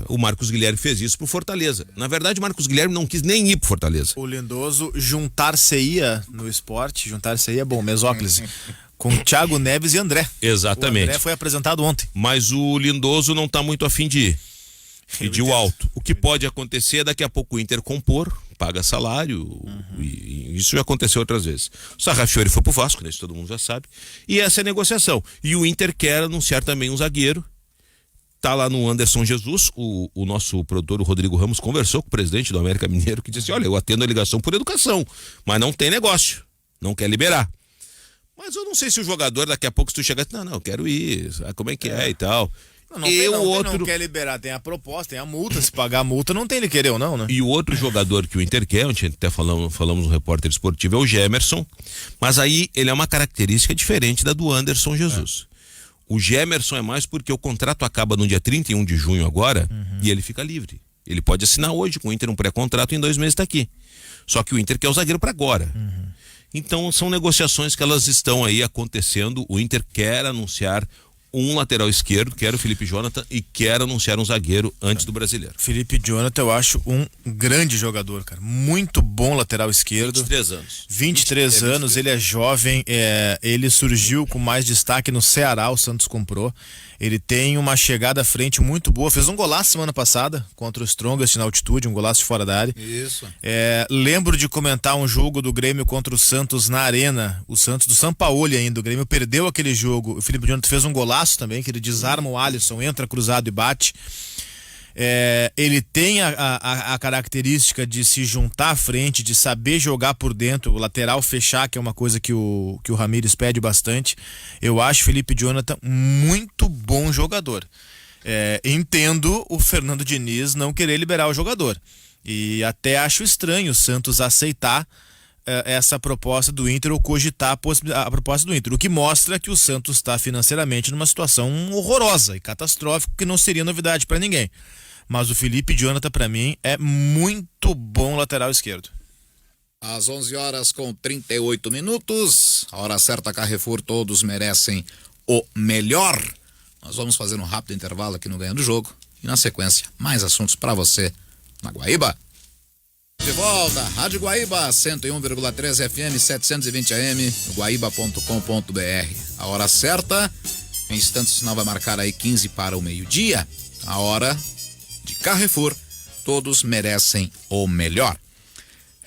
O Marcos Guilherme fez isso pro Fortaleza. Na verdade, o Marcos Guilherme não quis nem ir pro Fortaleza. O Lindoso juntar-se-ia no esporte, juntar-se-ia é bom, mesóclise, com Thiago Neves e André. Exatamente. O André foi apresentado ontem. Mas o Lindoso não tá muito afim de ir. Pediu alto. O que pode acontecer é daqui a pouco o Inter compor, paga salário, e isso já aconteceu outras vezes. O Sarrafiori foi pro Vasco, né? Isso todo mundo já sabe. E essa é a negociação. E o Inter quer anunciar também um zagueiro. Tá lá no Anderson Jesus, o nosso produtor, o Rodrigo Ramos, conversou com o presidente do América Mineiro, que disse: olha, eu atendo a ligação por educação, mas não tem negócio, não quer liberar. Mas eu não sei se o jogador daqui a pouco, se tu chegar, não, eu quero ir, sabe como é que é e tal. Não quer liberar, tem a proposta, tem a multa, se pagar a multa não tem ele querer ou não, né? E o outro jogador que o Inter quer, onde até falamos no repórter esportivo, é o Gemerson, mas aí ele é uma característica diferente da do Anderson Jesus. O Gemerson é mais porque o contrato acaba no dia 31 de junho agora e ele fica livre. Ele pode assinar hoje com o Inter um pré-contrato e em 2 meses está aqui. Só que o Inter quer o zagueiro para agora. Então são negociações que elas estão aí acontecendo. O Inter quer anunciar um lateral esquerdo, quer o Felipe Jonathan, e quer anunciar um zagueiro antes do Brasileiro. Felipe Jonathan eu acho um grande jogador, cara. Muito bom lateral esquerdo. 23 anos. 23 anos, ele é jovem, ele surgiu com mais destaque no Ceará, o Santos comprou. Ele tem uma chegada à frente muito boa, fez um golaço semana passada contra o Strongest na altitude, um golaço de fora da área. Isso. Lembro de comentar um jogo do Grêmio contra o Santos na Arena, o Santos do Sampaoli ainda, o Grêmio perdeu aquele jogo, o Felipe Jonathan fez um golaço também, que ele desarma o Alisson, entra cruzado e bate. Ele tem a característica de se juntar à frente, de saber jogar por dentro, o lateral fechar, que é uma coisa que o Ramires pede bastante. Eu acho o Felipe Jonathan muito bom jogador. Entendo o Fernando Diniz não querer liberar o jogador. E até acho estranho o Santos aceitar essa proposta do Inter ou cogitar a proposta do Inter. O que mostra que o Santos está financeiramente numa situação horrorosa e catastrófica, que não seria novidade para ninguém. Mas o Felipe Jonathan, para mim, é muito bom lateral esquerdo. Às 11h38, a hora certa, Carrefour, todos merecem o melhor. Nós vamos fazer um rápido intervalo aqui no Ganhando o Jogo e, na sequência, mais assuntos para você na Guaíba. De volta, Rádio Guaíba, 101,3 FM, 720 AM, guaíba.com.br. A hora certa, em instantes o sinal vai marcar aí 15 para o meio-dia. A hora de Carrefour, todos merecem o melhor.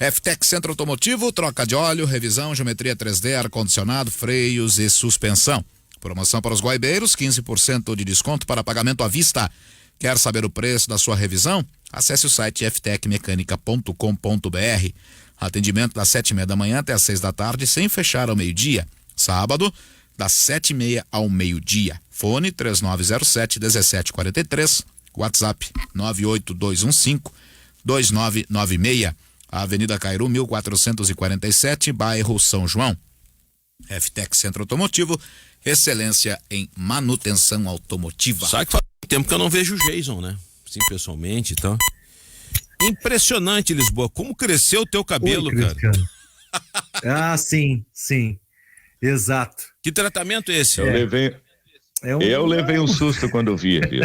FTEC Centro Automotivo, troca de óleo, revisão, geometria 3D, ar-condicionado, freios e suspensão. Promoção para os guaibeiros, 15% de desconto para pagamento à vista. Quer saber o preço da sua revisão? Acesse o site ftecmecanica.com.br. Atendimento das 7:30 da manhã até as 6 da tarde, sem fechar ao meio-dia. Sábado, das 7:30 ao meio-dia. Fone 3907-1743. WhatsApp 98215-2996. Avenida Cairu, 1447, bairro São João. FTEC Centro Automotivo, excelência em manutenção automotiva. Sabe que faz tempo que eu não vejo o Jason, né? Sim, pessoalmente, então. Impressionante, Lisboa. Como cresceu o teu cabelo, cara? Sim. Exato. Que tratamento é esse? Eu levei um susto quando vi, viu?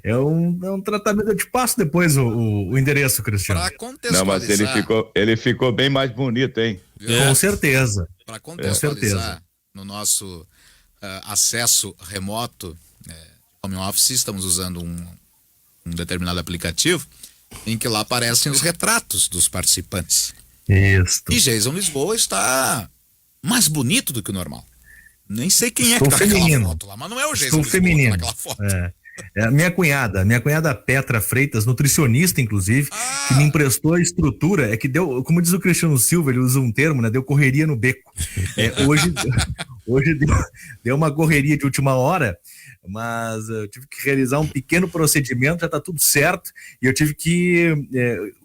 É um tratamento. Eu te passo depois o endereço, Cristiano. Para Não, mas contextualizar. ele ficou bem mais bonito, hein? Com certeza. Para contextualizar, no nosso acesso remoto, home office, estamos usando um determinado aplicativo em que lá aparecem os retratos dos participantes. Isso. E Jason Lisboa está mais bonito do que o normal. Nem sei quem Estou é que tá naquela feminino. foto lá, mas não é o Jason Estou Lisboa feminino. naquela foto. É a minha cunhada Petra Freitas, nutricionista, inclusive, que me emprestou a estrutura, que deu, como diz o Cristiano Silva, ele usa um termo, né? Deu correria no beco. Hoje deu uma correria de última hora, mas eu tive que realizar um pequeno procedimento, já está tudo certo, e eu tive que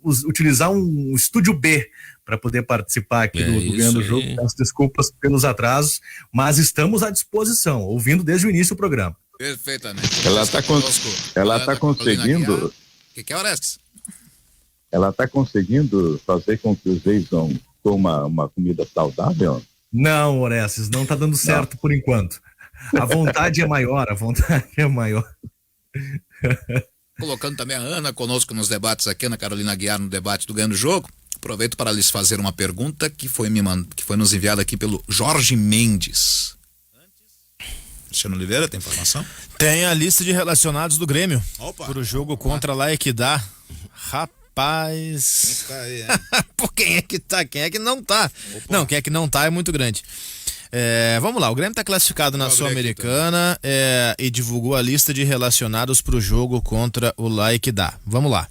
utilizar um estúdio B para poder participar aqui do Ganhando o Jogo. Peço desculpas pelos atrasos, mas estamos à disposição, ouvindo desde o início do programa. Perfeitamente. Ela está conseguindo. O que é, Orestes? Ela está conseguindo fazer com que o Jason coma uma comida saudável? Não, Orestes, não está dando certo por enquanto. A vontade é maior. Colocando também a Ana conosco nos debates aqui, Ana Carolina Aguiar, no debate do Ganhando o Jogo. Aproveito para lhes fazer uma pergunta que foi nos enviada aqui pelo Jorge Mendes. Cristiano Oliveira, tem informação? Tem a lista de relacionados do Grêmio. Opa. Pro jogo contra lá é que dá. Rapaz. Tá aí, Pô, quem é que tá? Quem é que não tá? Opa. Não, quem é que não tá é muito grande. Vamos lá, o Grêmio tá classificado na Sul-Americana e divulgou a lista de relacionados pro jogo contra o Laikidá. Vamos lá.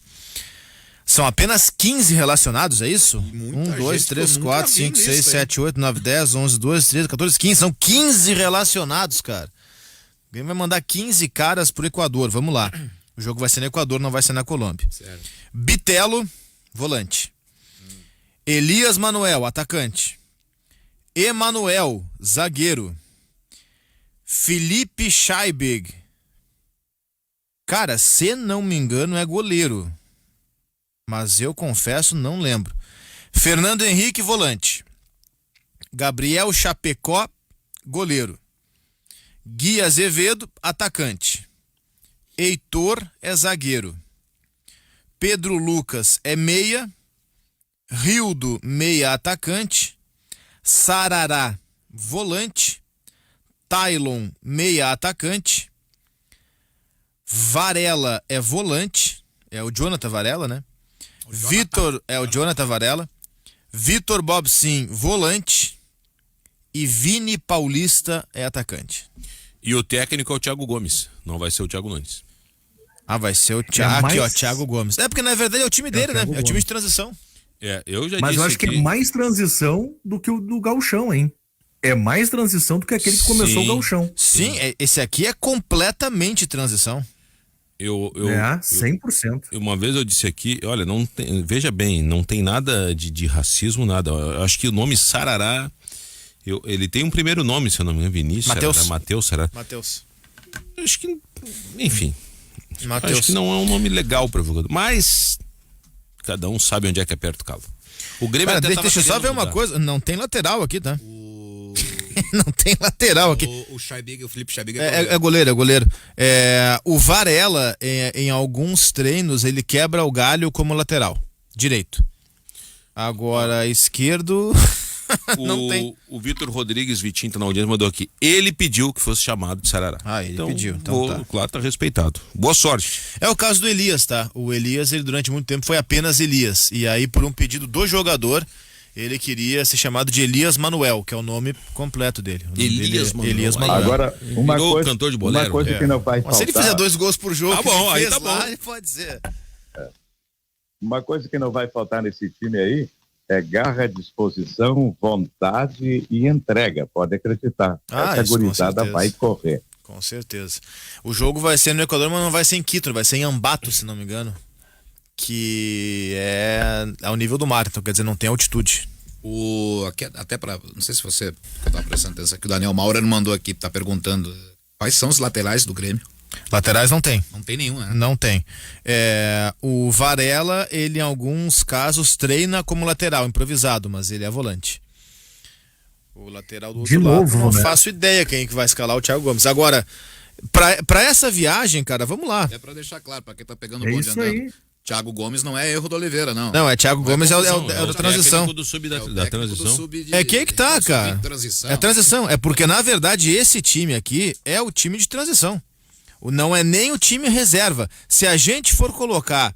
São apenas 15 relacionados, é isso? 1, 2, 3, 4, 5, 6, 7, 8, 9, 10, 11, 12, 13, 14, 15. São 15 relacionados, cara. O Grêmio vai mandar 15 caras pro Equador. Vamos lá. O jogo vai ser no Equador, não vai ser na Colômbia. Certo. Bitelo, volante. Elias Manuel, atacante. Emanuel, zagueiro. Felipe Scheibig. Cara, se não me engano, é goleiro. Mas eu confesso, não lembro. Fernando Henrique, volante. Gabriel Chapecó, goleiro. Gui Azevedo, atacante. Heitor é zagueiro. Pedro Lucas é meia. Rildo, meia atacante. Sarará, volante. Tailon, meia atacante. Varela é volante. É o Jonathan Varela, né? Vitor é o Jonathan Varela. Vitor Bobsin, volante. E Vini Paulista é atacante. E o técnico é o Thiago Gomes, não vai ser o Thiago Nunes. Ah, vai ser o Thiago, aqui, ó, Thiago Gomes. É porque na verdade é o time dele, né? Thiago É o time Gomes. de transição. Eu já Mas disse eu acho que é mais transição do que o do Gauchão, hein? É mais transição do que aquele que começou o Gauchão. Sim, esse aqui é completamente transição. Eu 100%. uma vez eu disse aqui, olha, não tem, veja bem, não tem nada de racismo, nada. Eu acho que o nome Sarará, ele tem um primeiro nome, se eu não me engano, Vinícius. Matheus. Sarará. Matheus. Eu acho que, enfim, Matheus. acho que não é um nome legal para jogador, mas cada um sabe onde é que aperta o calo. O Grêmio Cara, até tava deixa eu só querendo ver uma mudar. coisa, não tem lateral aqui, tá? Não tem lateral aqui. O Felipe Scheibiger É goleiro. O Varela, em alguns treinos, ele quebra o galho como lateral direito. Agora, esquerdo, não tem. O Vitor Rodrigues Vitinho tá na audiência, mandou aqui. Ele pediu que fosse chamado de Sarará. Ele pediu. Então tá. Claro, tá respeitado. Boa sorte. É o caso do Elias, tá? O Elias, ele durante muito tempo foi apenas Elias. E aí, por um pedido do jogador, ele queria ser chamado de Elias Manuel, que é o nome completo dele. O nome Elias dele é Manuel. Elias Manuel. Agora, uma Virou coisa, cantor de bolero. uma coisa que não vai Mas se ele faltar, fizer 2 gols por jogo, Tá bom, que ele aí fez tá bom. lá, ele pode dizer. uma coisa que não vai faltar nesse time aí é garra, disposição, vontade e entrega. Pode acreditar. Essa Isso, com gurizada certeza. vai correr. Com certeza. O jogo vai ser no Equador, mas não vai ser em Quito, vai ser em Ambato, se não me engano. Que é ao nível do mar, então quer dizer, não tem altitude. Aqui, até para, não sei se você tá prestando atenção aqui, o Daniel Maurer mandou aqui, tá perguntando quais são os laterais do Grêmio. Laterais não tem. Não tem nenhum, né? Não tem. O Varela, ele em alguns casos treina como lateral, improvisado, mas ele é volante. O lateral do outro De lado, novo, não né? faço ideia quem que vai escalar o Thiago Gomes. Agora, pra essa viagem, cara, vamos lá. É para deixar claro, para quem tá pegando o É bonde isso andando. aí. Thiago Gomes não é erro do Oliveira, não. Não, Thiago Gomes é o confusão, da transição. técnico do sub da, É o da técnico do transição. sub de- É que aí que tá, sub cara. de transição. É transição. É porque, na verdade, esse time aqui é o time de transição. Não é nem o time reserva. Se a gente for colocar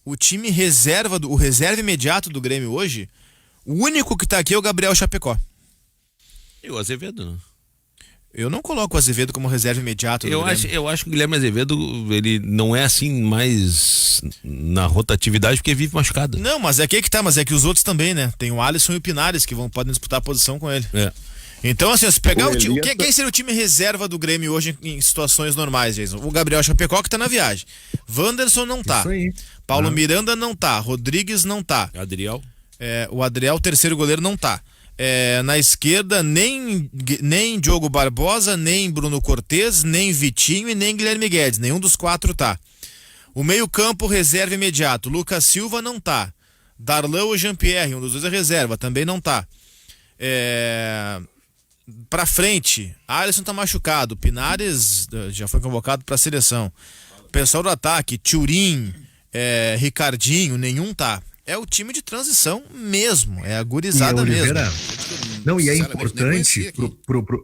o time reserva, o reserva imediato do Grêmio hoje, o único que tá aqui é o Gabriel Chapecó. E o Azevedo, né? Eu não coloco o Azevedo como reserva imediato do Grêmio. Eu acho que o Guilherme Azevedo, ele não é assim mais na rotatividade porque vive machucado. Não, mas é que aí que tá, mas é que os outros também, né? Tem o Alisson e o Pinares que podem disputar a posição com ele. É. Então, assim, se pegar O o time. Elias- Quem seria o time reserva do Grêmio hoje em situações normais, Jason? O Gabriel Chapecó, que tá na viagem. Wanderson não tá. Isso aí. Paulo Miranda não tá. Rodrigues não tá. Adriel. O Adriel, terceiro goleiro, não tá. Na esquerda, nem Diogo Barbosa, nem Bruno Cortez, nem Vitinho e nem Guilherme Guedes. Nenhum dos 4 tá. O meio-campo, reserva imediato. Lucas Silva não tá. Darlan ou Jean-Pierre, um dos dois é reserva, também não tá. Pra frente, Alisson tá machucado. Pinares já foi convocado pra seleção. Pessoal do ataque, Turim, Ricardinho, nenhum tá. É o time de transição mesmo. É a gurizada mesmo. Oliveira, não, e é Sinceramente, nem conhecia importante aqui.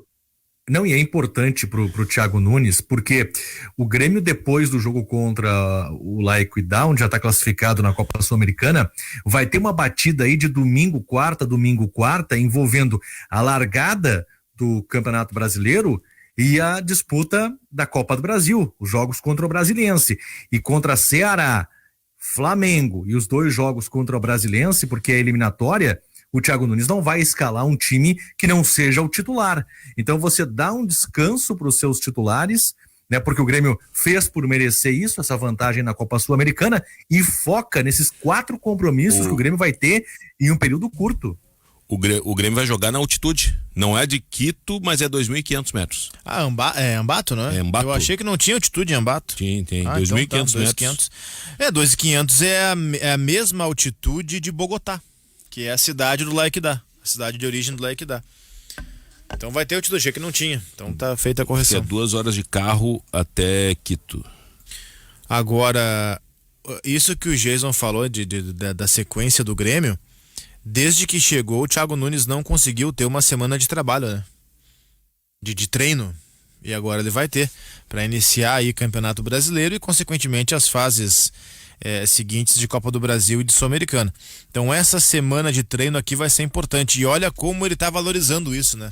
não, e é importante pro Thiago Nunes, porque o Grêmio, depois do jogo contra o La Equidad, onde já está classificado na Copa Sul-Americana, vai ter uma batida aí de domingo, quarta, envolvendo a largada do Campeonato Brasileiro e a disputa da Copa do Brasil, os jogos contra o Brasiliense. E contra Ceará, Flamengo e os 2 jogos contra o Brasiliense, porque é eliminatória, o Thiago Nunes não vai escalar um time que não seja o titular. Então você dá um descanso para os seus titulares, né? Porque o Grêmio fez por merecer isso, essa vantagem na Copa Sul-Americana, e foca nesses 4 compromissos que o Grêmio vai ter em um período curto. O Grêmio vai jogar na altitude. Não é de Quito, mas é 2.500 metros. Ambato, não é? É Ambato. Eu achei que não tinha altitude em Ambato. Tem. Então 2.500 tá, metros. 2.500 é a mesma altitude de Bogotá, que é a cidade do La Equidad. cidade de origem do Equidá. Então vai ter o Tito G que não tinha. Então tá feita a Que é correção. 2 horas de carro até Quito. Agora, isso que o Jason falou da sequência do Grêmio, desde que chegou, o Thiago Nunes não conseguiu ter uma semana de trabalho, né? De treino. E agora ele vai ter para iniciar aí Campeonato Brasileiro e, consequentemente, as fases seguintes de Copa do Brasil e de Sul-Americana. Então essa semana de treino aqui vai ser importante. E olha como ele tá valorizando isso, né?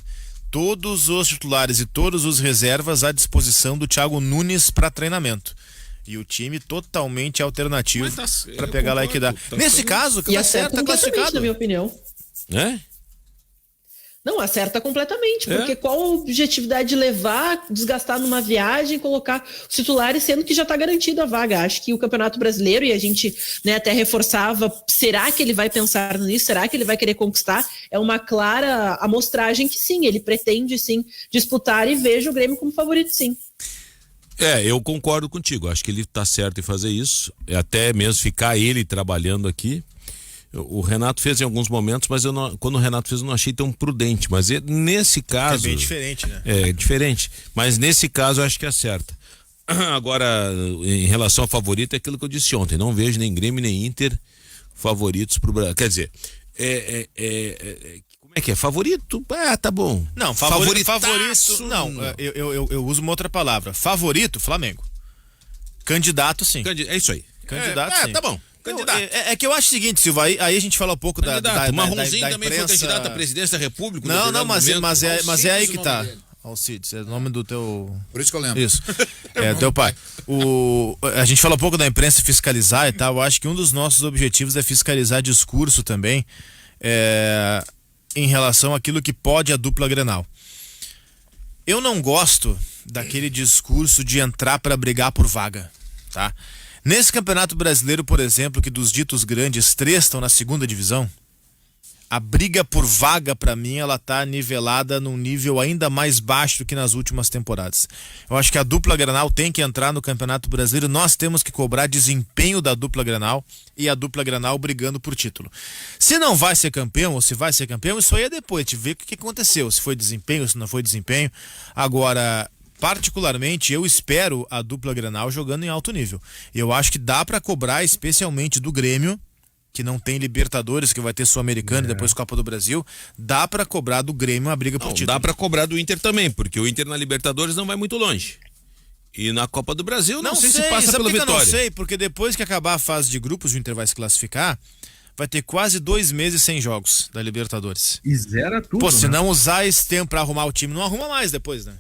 Todos os titulares e todos os reservas à disposição do Thiago Nunes para treinamento. E o time totalmente alternativo para pegar lá e que dá. Nesse caso, E acerta completamente, na minha opinião. É? Não, acerta completamente, porque qual a objetividade de levar, desgastar numa viagem, colocar os titulares, sendo que já está garantida a vaga? Acho que o Campeonato Brasileiro, e a gente, né, até reforçava, será que ele vai pensar nisso? Será que ele vai querer conquistar? É uma clara amostragem que sim, ele pretende sim disputar e vejo o Grêmio como favorito sim. Eu concordo contigo, acho que ele tá certo em fazer isso, até mesmo ficar ele trabalhando aqui. O Renato fez em alguns momentos, mas quando o Renato fez eu não achei tão prudente, mas nesse caso... É bem diferente, né? É diferente, mas nesse caso eu acho que acerta. Agora, em relação ao favorito, é aquilo que eu disse ontem, não vejo nem Grêmio nem Inter favoritos pro Brasil, quer dizer, como é que é? Favorito? Tá bom. Não, favorito não, eu uso uma outra palavra, favorito, Flamengo. Candidato, sim. É isso aí. Candidato, sim. Tá bom. Candidato. É que eu acho o seguinte, Silva, aí a gente fala um pouco da Marronzinho da também foi candidato à presidência da República. Não, mas é aí que tá. Alcides, é o nome do teu... Por isso que eu lembro. Isso, teu pai. A gente fala um pouco da imprensa fiscalizar e tal, eu acho que um dos nossos objetivos é fiscalizar discurso também, em relação àquilo que pode a dupla Grenal. Eu não gosto daquele discurso de entrar para brigar por vaga, tá? Nesse Campeonato Brasileiro, por exemplo, que dos ditos grandes, 3 estão na segunda divisão, a briga por vaga, para mim, ela tá nivelada num nível ainda mais baixo do que nas últimas temporadas. Eu acho que a dupla Grenal tem que entrar no Campeonato Brasileiro, nós temos que cobrar desempenho da dupla Grenal e a dupla Grenal brigando por título. Se não vai ser campeão ou se vai ser campeão, isso aí é depois, a gente vê o que aconteceu, se foi desempenho, se não foi desempenho. Agora... particularmente, eu espero a dupla Grenal jogando em alto nível. Eu acho que dá para cobrar, especialmente do Grêmio, que não tem Libertadores, que vai ter Sul-Americana e depois Copa do Brasil. Dá para cobrar do Grêmio uma briga por título. Dá para cobrar do Inter também, porque o Inter na Libertadores não vai muito longe. E na Copa do Brasil não sei se passa pela vitória. Eu não sei, porque depois que acabar a fase de grupos, o Inter vai se classificar, vai ter quase 2 meses sem jogos da Libertadores. E zera tudo. Pô, se não usar esse tempo para arrumar o time, não arruma mais depois, né?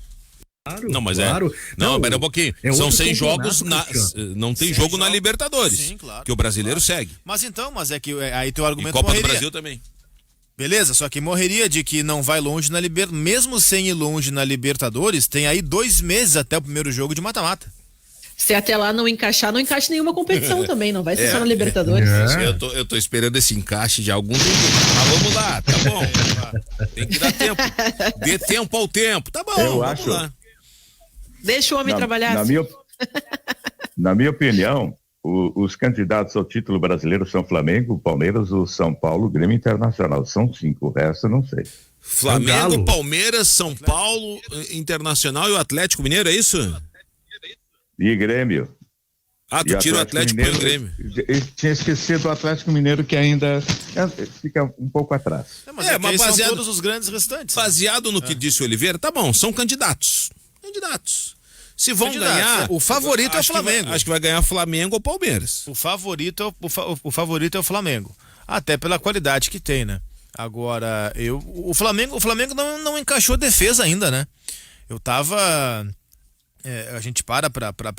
Claro, não, mas claro. Não, pera um pouquinho. São 100 jogos não tem jogo na Libertadores. Sim, claro. Que o brasileiro segue. Mas é que aí teu argumento e Copa morreria. do Brasil também. Beleza, só que morreria de que não vai longe na Libertadores. Mesmo sem ir longe na Libertadores, tem aí 2 meses até o primeiro jogo de mata-mata. Se até lá não encaixa nenhuma competição também, não vai ser só na Libertadores. Eu tô esperando esse encaixe de algum tempo. Mas vamos lá, tá bom. Tem que dar tempo. Dê tempo ao tempo. Tá bom, vamos lá. Deixa o homem trabalhar. Na minha opinião, os candidatos ao título brasileiro são Flamengo, Palmeiras, o São Paulo, Grêmio Internacional. São 5, o resto eu não sei. Flamengo, Palmeiras, São Paulo, Internacional e o Atlético Mineiro, é isso? E Grêmio. Tu tira o Atlético e o Grêmio. Eu tinha esquecido o Atlético Mineiro, que ainda fica um pouco atrás. Mas são todos os grandes restantes. Baseado no que disse o Oliveira, tá bom, são candidatos. Se vão ganhar, o favorito é o Flamengo. Acho que vai ganhar Flamengo ou Palmeiras. O favorito é o Flamengo. Até pela qualidade que tem, né? Agora, o Flamengo não encaixou defesa ainda, né? Eu tava... a gente para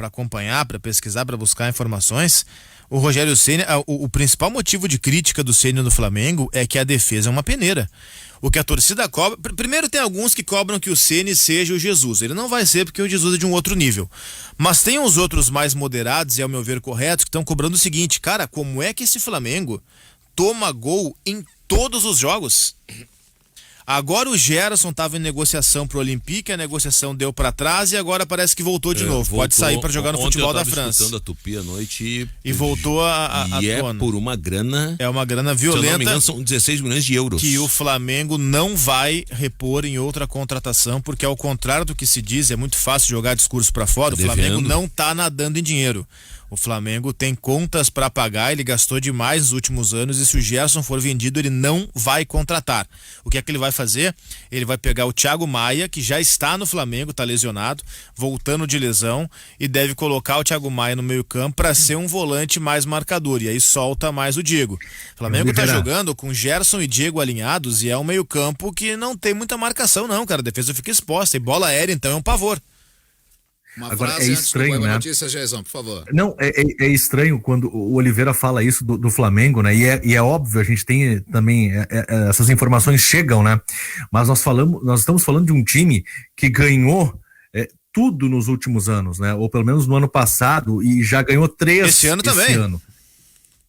acompanhar, para pesquisar, para buscar informações. O Rogério Ceni, o principal motivo de crítica do Ceni no Flamengo é que a defesa é uma peneira. O que a torcida cobra... Primeiro tem alguns que cobram que o Ceni seja o Jesus. Ele não vai ser porque o Jesus é de um outro nível. Mas tem os outros mais moderados, e ao meu ver corretos, que estão cobrando o seguinte: cara, como é que esse Flamengo toma gol em todos os jogos? Agora o Gerson estava em negociação pro Olympique, a negociação deu para trás e agora parece que voltou de novo. Pode sair para jogar no futebol da França. Eu a Tupi à noite e voltou a por uma grana. É uma grana violenta. Se eu não me engano, são 16 milhões de euros. Que o Flamengo não vai repor em outra contratação, porque ao contrário do que se diz, é muito fácil jogar discurso para fora. O Flamengo não tá nadando em dinheiro. O Flamengo tem contas para pagar, ele gastou demais nos últimos anos e se o Gerson for vendido, ele não vai contratar. O que é que ele vai fazer? Ele vai pegar o Thiago Maia, que já está no Flamengo, está lesionado, voltando de lesão, e deve colocar o Thiago Maia no meio-campo para ser um volante mais marcador, e aí solta mais o Diego. O Flamengo está jogando com Gerson e Diego alinhados e é um meio-campo que não tem muita marcação não, cara, a defesa fica exposta e bola aérea então é um pavor. Uma Agora frase é estranho, né? Notícia, Jason, por favor. Não, é estranho quando o Oliveira fala isso do Flamengo, né? E é óbvio, a gente tem também essas informações chegam, né? Mas nós estamos falando de um time que ganhou tudo nos últimos anos, né? Ou pelo menos no ano passado e já ganhou 3 esse ano também.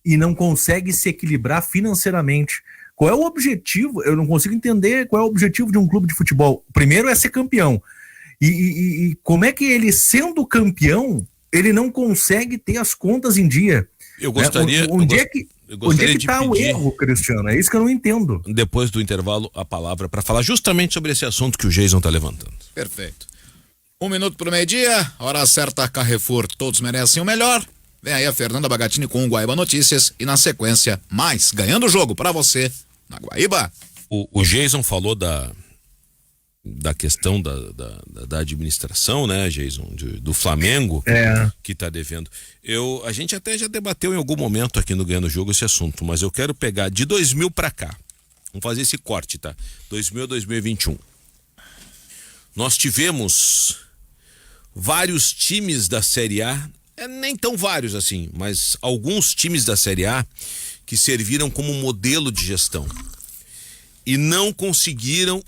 E não consegue se equilibrar financeiramente. Qual é o objetivo? Eu não consigo entender qual é o objetivo de um clube de futebol. Primeiro é ser campeão. E como é que ele, sendo campeão, ele não consegue ter as contas em dia? Eu gostaria... Onde é que está o erro, Cristiano? É isso que eu não entendo. Depois do intervalo, a palavra para falar justamente sobre esse assunto que o Jason está levantando. Perfeito. 1 minuto pro meio-dia, hora certa, Carrefour, todos merecem o melhor. Vem aí a Fernanda Bagatini com o Guaíba Notícias e na sequência, mais ganhando o jogo para você na Guaíba. O Jason falou da questão da administração, né, Jason, do Flamengo, que tá devendo. A gente até já debateu em algum momento aqui no Ganhando o Jogo esse assunto, mas eu quero pegar de 2000 para cá. Vamos fazer esse corte, tá? 2000 a 2021. Nós tivemos vários times da Série A, nem tão vários assim, mas alguns times da Série A que serviram como modelo de gestão. E não conseguiram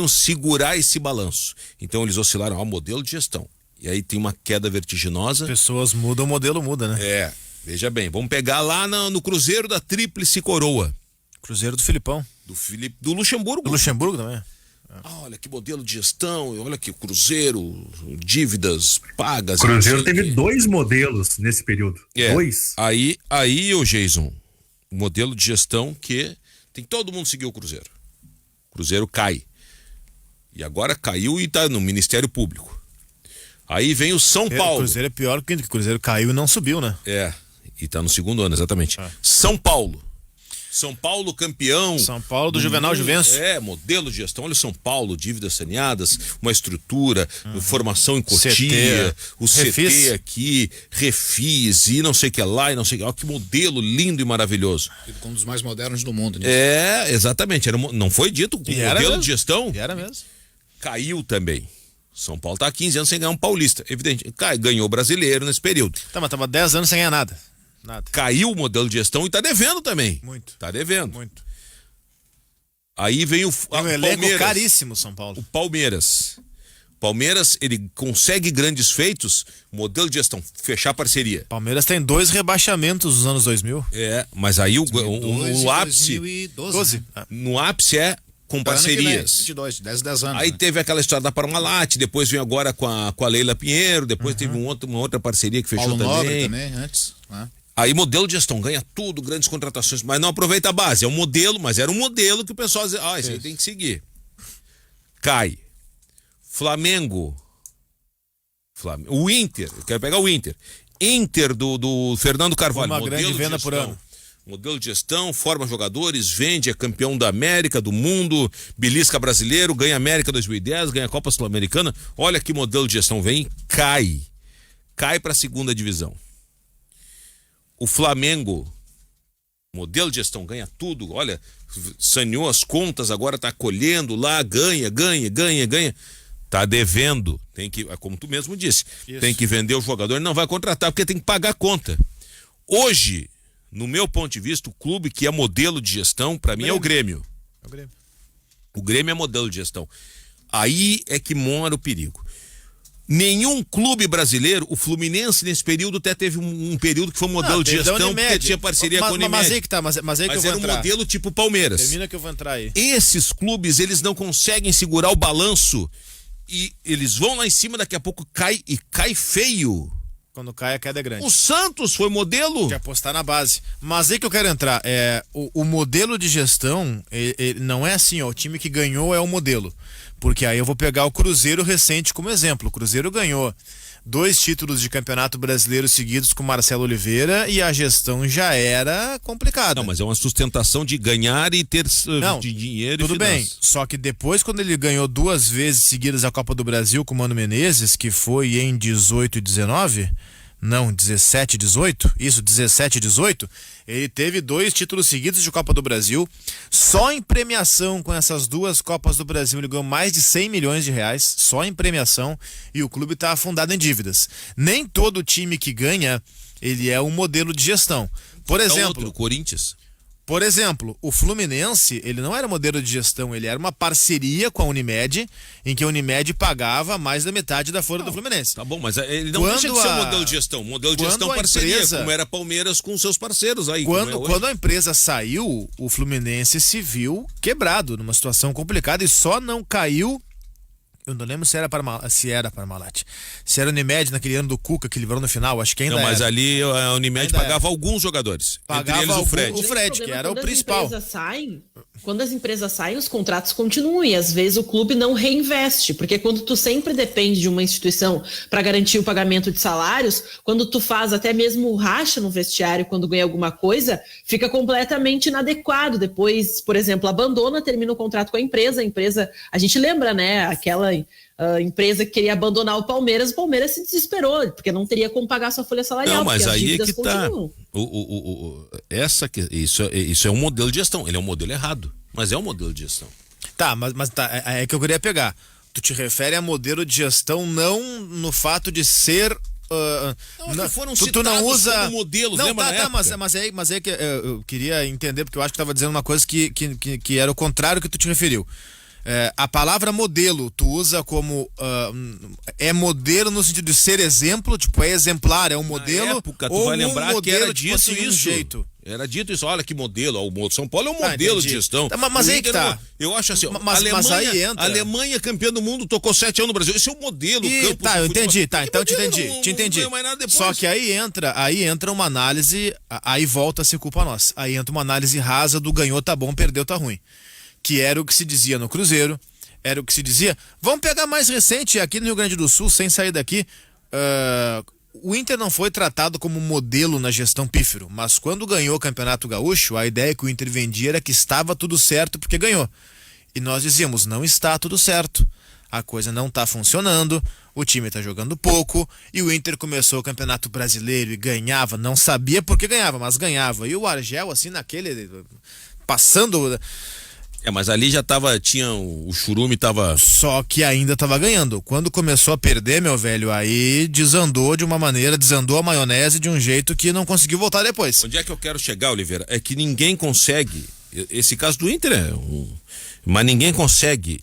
segurar esse balanço. Então eles oscilaram ao modelo de gestão. E aí tem uma queda vertiginosa. Pessoas mudam, o modelo muda, né? Veja bem, vamos pegar lá no Cruzeiro da Tríplice Coroa. Cruzeiro do Filipão. Do Luxemburgo. Do Luxemburgo também. Olha que modelo de gestão, olha que Cruzeiro, dívidas pagas. O Cruzeiro teve 2 modelos nesse período. 2. Aí, o Jason, modelo de gestão que tem todo mundo seguir o Cruzeiro. O Cruzeiro cai. E agora caiu e tá no Ministério Público. Aí vem o São Paulo. O Cruzeiro é pior que o Cruzeiro caiu e não subiu, né? E tá no 2º ano, exatamente. São Paulo campeão. São Paulo do Juvenal Juvencio. Modelo de gestão. Olha o São Paulo, dívidas saneadas, uma estrutura, formação em Cotia, o CT aqui, Refis e não sei o que lá e não sei o que. Olha que modelo lindo e maravilhoso. Um dos mais modernos do mundo. Nisso. Exatamente. Não foi dito com modelo de gestão. E era mesmo. Caiu também. São Paulo tá há 15 anos sem ganhar um paulista. Evidente, ganhou o brasileiro nesse período. Mas tava 10 anos sem ganhar nada. Caiu o modelo de gestão e tá devendo também. Muito. Tá devendo. Muito. Aí vem o elenco caríssimo, São Paulo. O Palmeiras. Palmeiras, ele consegue grandes feitos, modelo de gestão, fechar parceria. Palmeiras tem 2 rebaixamentos nos anos 2000. Mas aí o ápice... 2012. No ápice com parcerias. 22, 10 anos. Aí né? teve aquela história da Parmalat, depois vem agora com a Leila Pinheiro, depois teve uma outra parceria que fechou Paulo Nobre também, antes. Né? Aí modelo de gestão, ganha tudo, grandes contratações, mas não aproveita a base. É um modelo, mas era um modelo que o pessoal dizia, esse aí tem que seguir. Cai. Flamengo. O Inter, eu quero pegar o Inter. Inter do Fernando Carvalho. Uma grande venda por ano. Modelo de gestão, forma jogadores, vende, é campeão da América, do mundo, belisca brasileiro, ganha América 2010, ganha Copa Sul-Americana. Olha que modelo de gestão vem, cai para a 2ª divisão. O Flamengo, modelo de gestão, ganha tudo, olha, saneou as contas, agora tá colhendo lá, ganha. Tá devendo, tem que, como tu mesmo disse, tem que vender o jogador, não vai contratar porque tem que pagar a conta. Hoje, no meu ponto de vista, o clube que é modelo de gestão, para mim é o Grêmio. O Grêmio é modelo de gestão. Aí é que mora o perigo. Nenhum clube brasileiro, o Fluminense nesse período até teve um período que foi um modelo de gestão, porque tinha parceria com a Unimed. Mas aí que tá, mas aí que eu vou era um entrar. modelo tipo Palmeiras. Termina que eu vou entrar aí. Esses clubes, eles não conseguem segurar o balanço e eles vão lá em cima, daqui a pouco cai e cai feio. Quando cai, a queda é grande. O Santos foi modelo. De apostar na base. Mas aí que eu quero entrar. O modelo de gestão não é assim, ó, o time que ganhou é o modelo. Porque aí eu vou pegar o Cruzeiro recente como exemplo. O Cruzeiro ganhou 2 títulos de campeonato brasileiro seguidos com Marcelo Oliveira e a gestão já era complicada. Não, mas é uma sustentação de ganhar e ter de dinheiro tudo e bem, só que depois quando ele ganhou 2 vezes seguidas a Copa do Brasil com o Mano Menezes, que foi em 18 e 19... Não, 17 e 18? Isso, 17 e 18. Ele teve 2 títulos seguidos de Copa do Brasil. Só em premiação com essas 2 Copas do Brasil ele ganhou mais de 100 milhões de reais. Só em premiação. E o clube está afundado em dívidas. Nem todo time que ganha, ele é um modelo de gestão. Por exemplo... o Corinthians. Por exemplo, o Fluminense, ele não era modelo de gestão, ele era uma parceria com a Unimed, em que a Unimed pagava mais da metade da folha do Fluminense. Tá bom, mas ele não deixa de ser um modelo de gestão. Modelo de gestão parceria, como era Palmeiras com seus parceiros aí. Quando a empresa saiu, o Fluminense se viu quebrado, numa situação complicada, e só não caiu. Eu não lembro se era Parmalat. Se era Unimed naquele ano do Cuca que livrou no final, acho que ainda não, mas era. ali a Unimed pagava alguns jogadores. Pagava entre eles o Fred. O Fred, que era o principal. Quando as empresas saem, os contratos continuam e às vezes o clube não reinveste, porque quando tu sempre depende de uma instituição para garantir o pagamento de salários, quando tu faz até mesmo racha no vestiário quando ganha alguma coisa, fica completamente inadequado. Depois, por exemplo, abandona, termina o contrato com a empresa, a gente lembra, né, aquela empresa que queria abandonar o Palmeiras se desesperou, porque não teria como pagar sua folha salarial. Não, mas aí é que continuam. Isso é um modelo de gestão. Ele é um modelo errado, mas é um modelo de gestão. Tá, mas é que eu queria pegar. Tu te refere a modelo de gestão não no fato de ser... foram tu não usa como modelos, não, lembra mas aí que eu queria entender, porque eu acho que estava dizendo uma coisa que era o contrário que tu te referiu. A palavra modelo tu usa como é modelo no sentido de ser exemplo, tipo, é exemplar, é um modelo. Na época, tu ou vai lembrar modelo, que era tipo dito assim, isso. Um jeito. Era dito isso, olha que modelo, o São Paulo é um modelo de gestão. Mas aí que tá. Eu acho assim, mas aí entra. A Alemanha campeã do mundo, tocou 7 anos no Brasil. Esse é o modelo. Eu entendi, então te entendi. Não Só que aí entra uma análise, aí volta a ser culpa nossa. Aí entra uma análise rasa do ganhou tá bom, perdeu tá ruim. Que era o que se dizia no Cruzeiro, era o que se dizia. Vamos pegar mais recente aqui no Rio Grande do Sul, sem sair daqui. O Inter não foi tratado como modelo na gestão pífero, mas quando ganhou o Campeonato Gaúcho, a ideia que o Inter vendia era que estava tudo certo porque ganhou. E nós dizíamos, não está tudo certo. A coisa não está funcionando, o time está jogando pouco, e o Inter começou o Campeonato Brasileiro e ganhava, não sabia por que ganhava, mas ganhava. E o Argel, assim, passando... mas ali já tinha o churume tava... Só que ainda tava ganhando. Quando começou a perder, meu velho, aí desandou de uma maneira, desandou a maionese de um jeito que não conseguiu voltar depois. Onde é que eu quero chegar, Oliveira? É que ninguém consegue, esse caso do Inter mas ninguém consegue.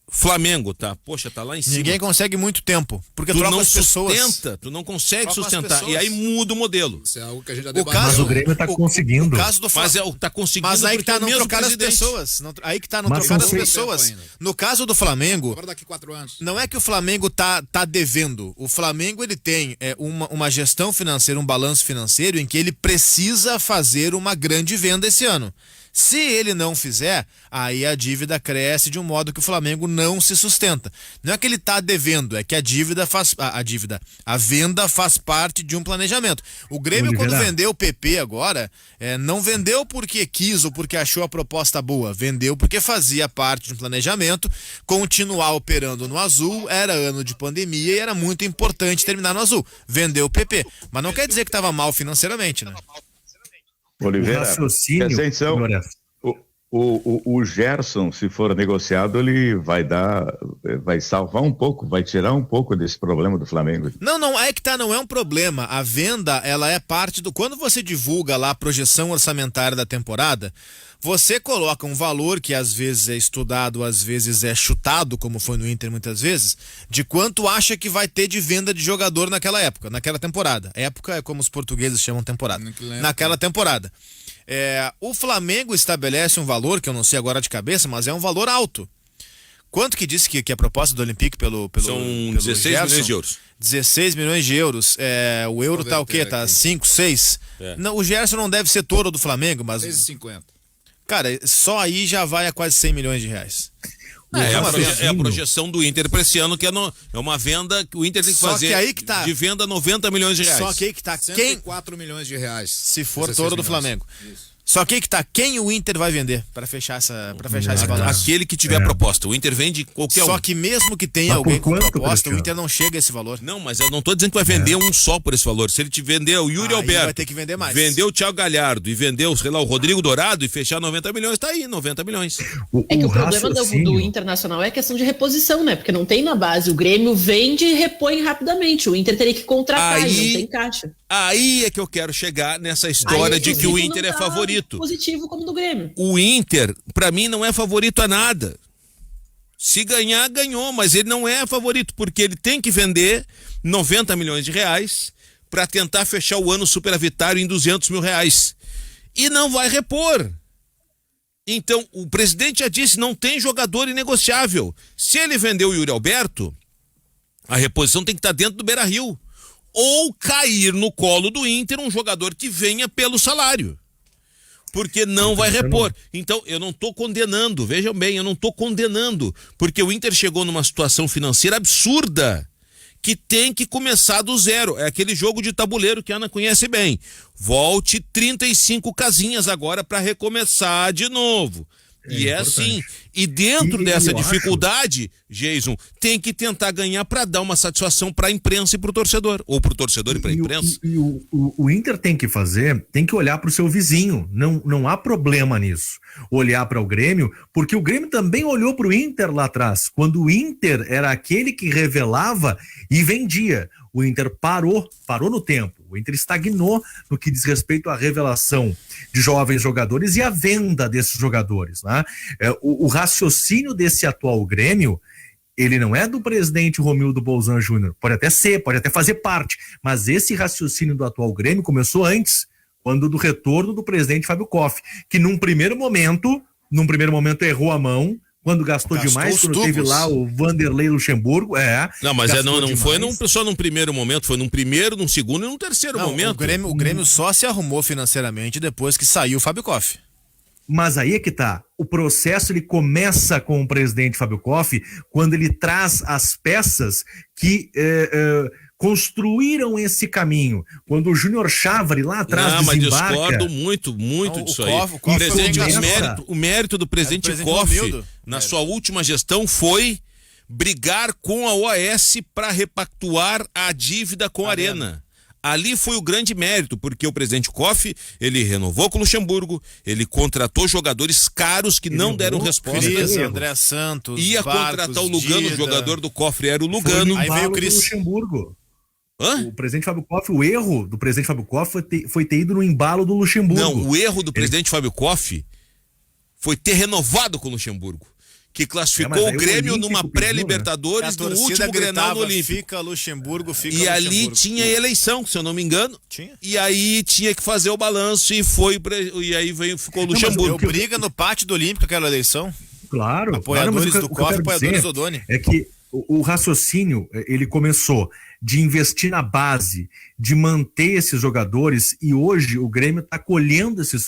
Flamengo, poxa, tá lá em cima. Ninguém consegue muito tempo, porque troca as pessoas. Tu não consegue sustentar, e aí muda o modelo. Isso é algo que a gente já debateu. Mas o Grêmio tá conseguindo. O caso do tá conseguindo. Mas aí que tá, não trocar as pessoas. Aí que tá, não trocar as pessoas. No caso do Flamengo, agora daqui 4 anos. Não é que o Flamengo tá devendo. O Flamengo, ele tem uma gestão financeira, um balanço financeiro em que ele precisa fazer uma grande venda esse ano. Se ele não fizer, aí a dívida cresce de um modo que o Flamengo não se sustenta. Não é que ele está devendo, é que a venda faz parte de um planejamento. O Grêmio, quando vendeu o PP agora, não vendeu porque quis ou porque achou a proposta boa, vendeu porque fazia parte de um planejamento, continuar operando no azul, era ano de pandemia e era muito importante terminar no azul. Vendeu o PP, mas não quer dizer que estava mal financeiramente, né? Oliveira, raciocínio, O Gerson, se for negociado, ele vai salvar um pouco, vai tirar um pouco desse problema do Flamengo. Não, é que tá, não é um problema. A venda, ela é parte do... Quando você divulga lá a projeção orçamentária da temporada, você coloca um valor que às vezes é estudado, às vezes é chutado, como foi no Inter muitas vezes, de quanto acha que vai ter de venda de jogador naquela época, naquela temporada. Época é como os portugueses chamam temporada. Naquela temporada. O Flamengo estabelece um valor, que eu não sei agora de cabeça, mas é um valor alto. Quanto que disse que a proposta do Olympique pelo São 16 Gerson? milhões de euros. 16 milhões de euros. O euro tá o quê? Tá 5, 6? Não, o Gerson não deve ser touro do Flamengo, mas... 6,50. Cara, só aí já vai a quase 100 milhões de reais. É a projeção do Inter para esse ano, que é uma venda que o Inter tem que fazer. Só que aí que tá. De venda 90 milhões de reais. Só que aí que tá. 104 milhões de reais. Se for touro do Flamengo. Isso. Só que aí que tá. Quem o Inter vai vender para fechar esse valor? Aquele que tiver proposta. O Inter vende qualquer um. Só que mesmo que tenha alguém com proposta, o Inter não chega a esse valor. Não, mas eu não tô dizendo que vai vender um só por esse valor. Se ele te vender o Yuri Alberto, vai ter que vender mais. Vender o Thiago Galhardo e vender o Rodrigo Dourado e fechar 90 milhões, tá aí, 90 milhões. É que o problema do Internacional é a questão de reposição, né? Porque não tem na base. O Grêmio vende e repõe rapidamente. O Inter teria que contratar e não tem caixa. Aí é que eu quero chegar nessa história de que o Inter é favorito. Positivo como do Grêmio. O Inter, pra mim, não é favorito a nada. Se ganhar, ganhou, mas ele não é favorito, porque ele tem que vender 90 milhões de reais pra tentar fechar o ano superavitário em 200 mil reais. E não vai repor. Então, o presidente já disse, não tem jogador inegociável. Se ele vender o Yuri Alberto, a reposição tem que estar dentro do Beira-Rio. Ou cair no colo do Inter um jogador que venha pelo salário. Porque não vai repor. Então, eu não estou condenando, vejam bem, eu não estou condenando, porque o Inter chegou numa situação financeira absurda, que tem que começar do zero. É aquele jogo de tabuleiro que a Ana conhece bem. Volte 35 casinhas agora para recomeçar de novo. E é assim. E dentro dessa dificuldade, Jason, tem que tentar ganhar para dar uma satisfação para a imprensa e para o torcedor. Ou para o torcedor e para a imprensa. O Inter tem que olhar para o seu vizinho. Não há problema nisso. Olhar para o Grêmio, porque o Grêmio também olhou para o Inter lá atrás. Quando o Inter era aquele que revelava e vendia. O Inter parou no tempo. O Inter estagnou no que diz respeito à revelação de jovens jogadores e à venda desses jogadores, né? O raciocínio desse atual Grêmio, ele não é do presidente Romildo Bolzan Júnior. Pode até ser, pode até fazer parte, mas esse raciocínio do atual Grêmio começou antes, quando do retorno do presidente Fábio Koff, que num primeiro momento errou a mão, quando gastou demais, quando teve lá o Vanderlei Luxemburgo. Não, mas não foi só num primeiro momento, foi num primeiro, num segundo e num terceiro momento. O Grêmio só se arrumou financeiramente depois que saiu o Fábio Koff. Mas aí é que tá. O processo ele começa com o presidente Fábio Koff quando ele traz as peças que construíram esse caminho. Quando o Júnior Chávari lá atrás mas desembarca... discordo muito disso aí. O mérito do presidente Koff na sua última gestão foi brigar com a OAS para repactuar a dívida com a Arena. Ali foi o grande mérito, porque o presidente Koff, ele renovou com o Luxemburgo, ele contratou jogadores caros que não deram resposta. André Santos, ia contratar o Lugano, o jogador do cofre era o Lugano. Aí veio o Luxemburgo. O presidente Fábio Koff, o erro do presidente Fábio Koff foi ter ido no embalo do Luxemburgo. Não, o erro do presidente Fábio Koff foi ter renovado com o Luxemburgo, que classificou o Grêmio numa pré-Libertadores no último Grenal no Olímpico. Fica Luxemburgo, fica E ali tinha eleição, se eu não me engano. Tinha. E aí tinha que fazer o balanço e aí ficou o Luxemburgo. Deu briga no pátio do Olímpico aquela eleição. Claro. Apoiadores do Koff, apoiadores do Doni. É que o raciocínio, ele começou de investir na base, de manter esses jogadores, e hoje o Grêmio está colhendo esses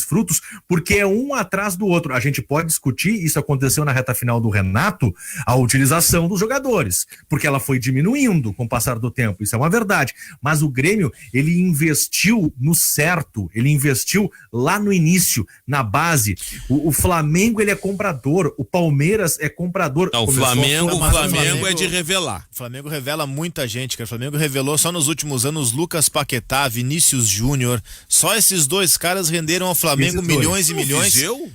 frutos, porque é um atrás do outro. A gente pode discutir, isso aconteceu na reta final do Renato, a utilização dos jogadores, porque ela foi diminuindo com o passar do tempo, isso é uma verdade, mas o Grêmio, ele investiu no certo, ele investiu lá no início, na base. O Flamengo, ele é comprador, o Palmeiras é comprador. Não, o Flamengo é de revelar. O Flamengo revela muito muita gente, cara. O Flamengo revelou só nos últimos anos Lucas Paquetá, Vinícius Júnior. Só esses dois caras renderam ao Flamengo Esses dois. milhões e milhões. O Viseu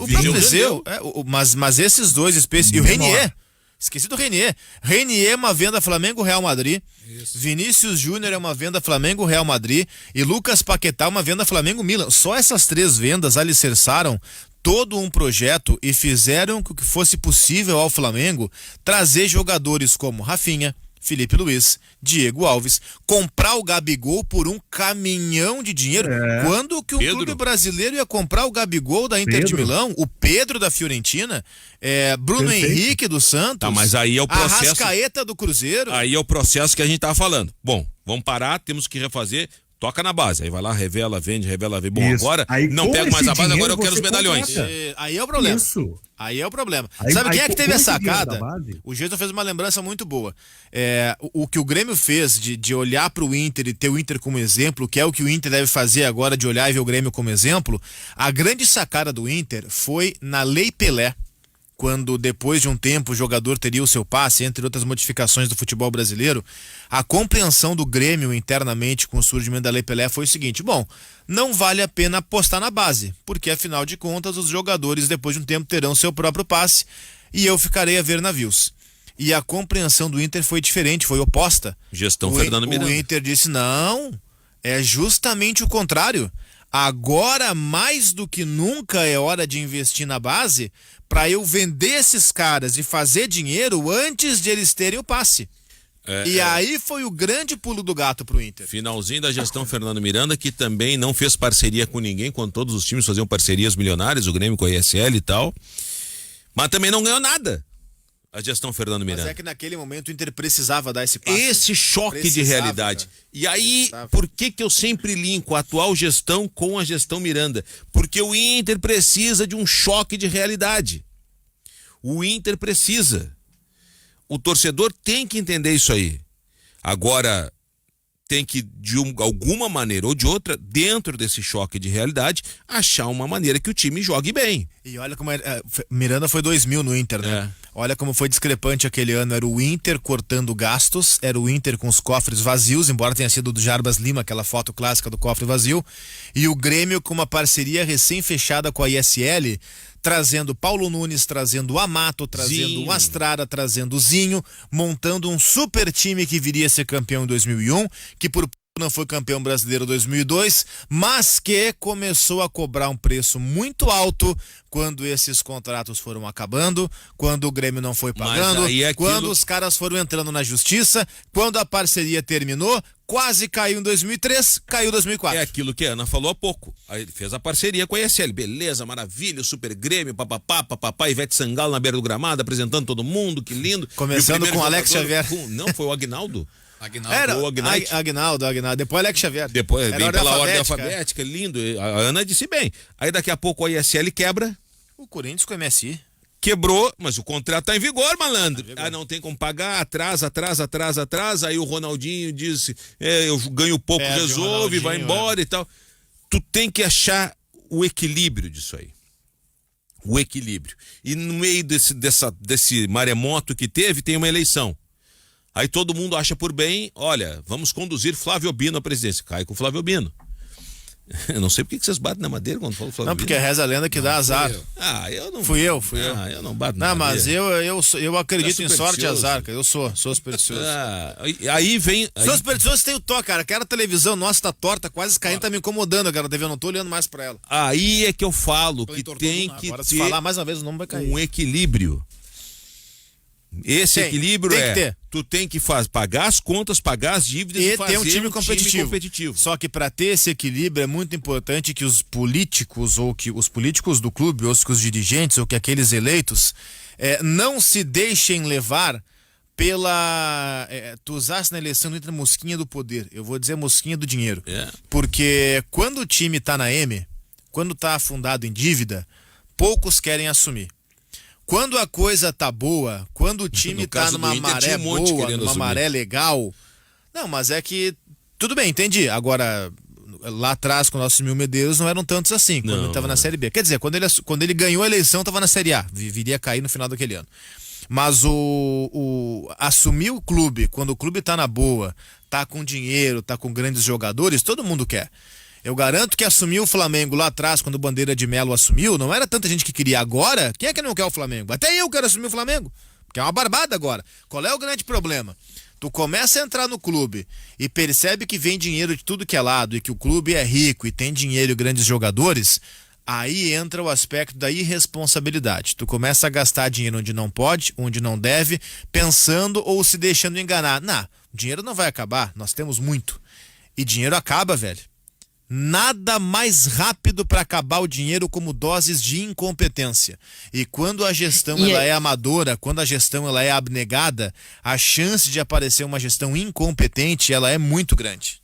próprio Viseu, rendeu. mas esses dois específicos. E o Renier. Esqueci do Renier. Renier é uma venda Flamengo-Real Madrid. Isso. Vinícius Júnior é uma venda Flamengo-Real Madrid. E Lucas Paquetá é uma venda Flamengo-Milan. Só essas 3 vendas alicerçaram todo um projeto e fizeram com que fosse possível ao Flamengo trazer jogadores como Rafinha, Felipe Luiz, Diego Alves, comprar o Gabigol por um caminhão de dinheiro. Quando que um clube brasileiro ia comprar o Gabigol da Inter de Milão, o Pedro da Fiorentina, Bruno Henrique do Santos, Tá, mas aí é o processo. Arrascaeta do Cruzeiro. Aí é o processo que a gente tava falando. Bom, vamos parar, temos que refazer. Toca na base, aí vai lá, revela, vende. Bom, Isso. agora Aí, não com pego mais a esse base, agora eu dinheiro quero os você medalhões. contrata. Aí é o problema. Isso. Aí é o problema. Aí- Sabe quem aí é que teve a com esse dinheiro sacada? da base- O Gerson fez uma lembrança muito boa. O que o Grêmio fez de olhar para o Inter e ter o Inter como exemplo, que é o que o Inter deve fazer agora, de olhar e ver o Grêmio como exemplo, a grande sacada do Inter foi na Lei Pelé, quando depois de um tempo o jogador teria o seu passe, entre outras modificações do futebol brasileiro. A compreensão do Grêmio internamente com o surgimento da Lei Pelé foi o seguinte: bom, não vale a pena apostar na base, porque afinal de contas os jogadores depois de um tempo terão seu próprio passe e eu ficarei a ver navios. E a compreensão do Inter foi diferente, foi oposta. Gestão Fernando Miranda. O Inter disse: não, é justamente o contrário. Agora, mais do que nunca, é hora de investir na base para eu vender esses caras e fazer dinheiro antes de eles terem o passe. Aí foi o grande pulo do gato pro Inter. Finalzinho da gestão Fernando Miranda, que também não fez parceria com ninguém, quando todos os times faziam parcerias milionárias, o Grêmio com a ISL e tal. Mas também não ganhou nada a gestão Fernando Miranda. Mas é que naquele momento o Inter precisava dar esse passo. Esse choque de Precisava, realidade. cara. E aí, Precisava. por que eu sempre linko a atual gestão com a gestão Miranda? Porque o Inter precisa de um choque de realidade. O Inter precisa. O torcedor tem que entender isso aí. Agora, tem que, de alguma maneira ou de outra, dentro desse choque de realidade, achar uma maneira que o time jogue bem. E olha como Miranda foi 2000 no Inter, né? Olha como foi discrepante aquele ano. Era o Inter cortando gastos, era o Inter com os cofres vazios, embora tenha sido do Jarbas Lima, aquela foto clássica do cofre vazio, e o Grêmio com uma parceria recém-fechada com a ISL, trazendo Paulo Nunes, trazendo o Amato, trazendo Zinho. o Astrada, trazendo o Zinho, montando um super time que viria a ser campeão em 2001, que por não foi campeão brasileiro em 2002, mas que começou a cobrar um preço muito alto quando esses contratos foram acabando, quando o Grêmio não foi pagando, aí é aquilo- quando os caras foram entrando na justiça, quando a parceria terminou, quase caiu em 2003, caiu em 2004. É aquilo que a Ana falou há pouco. Aí ele fez a parceria com a ISL. Beleza, maravilha, o Super Grêmio, papapá, Ivete Sangalo na beira do gramado, apresentando todo mundo, que lindo. Começando E o primeiro com Alex jogador- Xavier. Não, foi o Aguinaldo. Era o Agnaldo. Agnaldo, depois Alex Xavier. Depois, Era bem ordem pela ordem alfabética. alfabética, lindo. A Ana disse bem. Aí daqui a pouco a ISL quebra. O Corinthians com o MSI. Quebrou, mas o contrato tá em vigor, malandro. Não tem como pagar, atrasa. Aí o Ronaldinho disse, eu ganho pouco, Perde o resolve, vai Ronaldinho, embora e tal. Tu tem que achar o equilíbrio disso aí. O equilíbrio. E no meio desse maremoto que teve, tem uma eleição. Aí todo mundo acha por bem, olha, vamos conduzir Flávio Bino à presidência. Cai com o Flávio Bino. Eu não sei por que vocês batem na madeira quando falam Flávio Não, porque Bino. reza a lenda que dá azar. Eu não. Fui eu. Eu não bato na Não, mas madeira. eu acredito Tá em sorte e supersticioso. azar, cara. Eu sou supersticioso. Aí vem. Sou supersticioso, tem o toque, cara. Aquela televisão nossa tá torta, quase caindo, tá me incomodando, cara. TV, eu não tô olhando mais pra ela. Aí é que eu falo Tô que entortando tem nada. que Agora, se ter falar mais uma vez, o nome vai cair. um equilíbrio. Esse Tem equilíbrio que ter. tu tem que pagar as contas, pagar as dívidas E fazer ter um time competitivo. Só que para ter esse equilíbrio é muito importante que os políticos, ou que os políticos do clube, ou que os dirigentes, ou que aqueles eleitos, não se deixem levar pela... tu usaste na eleição do Inter mosquinha do poder. Eu vou dizer mosquinha do dinheiro. Porque quando o time tá na M, quando tá afundado em dívida, poucos querem assumir. Quando a coisa tá boa, quando o time tá caso do numa Inter, maré tinha um monte boa, querendo numa assumir. maré legal. Não, mas é que. Tudo bem, entendi. Agora, lá atrás, quando nós assumimos o Medeiros, não eram tantos assim, quando Não, ele tava na Série B. Quer dizer, quando ele ganhou a eleição, tava na Série A. Viria a cair no final daquele ano. Mas assumir o clube, quando o clube tá na boa, tá com dinheiro, tá com grandes jogadores, todo mundo quer. Eu garanto que assumiu o Flamengo lá atrás, quando o Bandeira de Melo assumiu, não era tanta gente que queria. Agora, quem é que não quer o Flamengo? Até eu quero assumir o Flamengo, que é uma barbada agora. Qual é o grande problema? Tu começa a entrar no clube e percebe que vem dinheiro de tudo que é lado e que o clube é rico e tem dinheiro e grandes jogadores, aí entra o aspecto da irresponsabilidade. Tu começa a gastar dinheiro onde não pode, onde não deve, pensando ou se deixando enganar. Não, o dinheiro não vai acabar, nós temos muito. E dinheiro acaba, velho. Nada mais rápido para acabar o dinheiro como doses de incompetência. E quando a gestão ela é amadora, quando a gestão ela é abnegada, a chance de aparecer uma gestão incompetente ela é muito grande.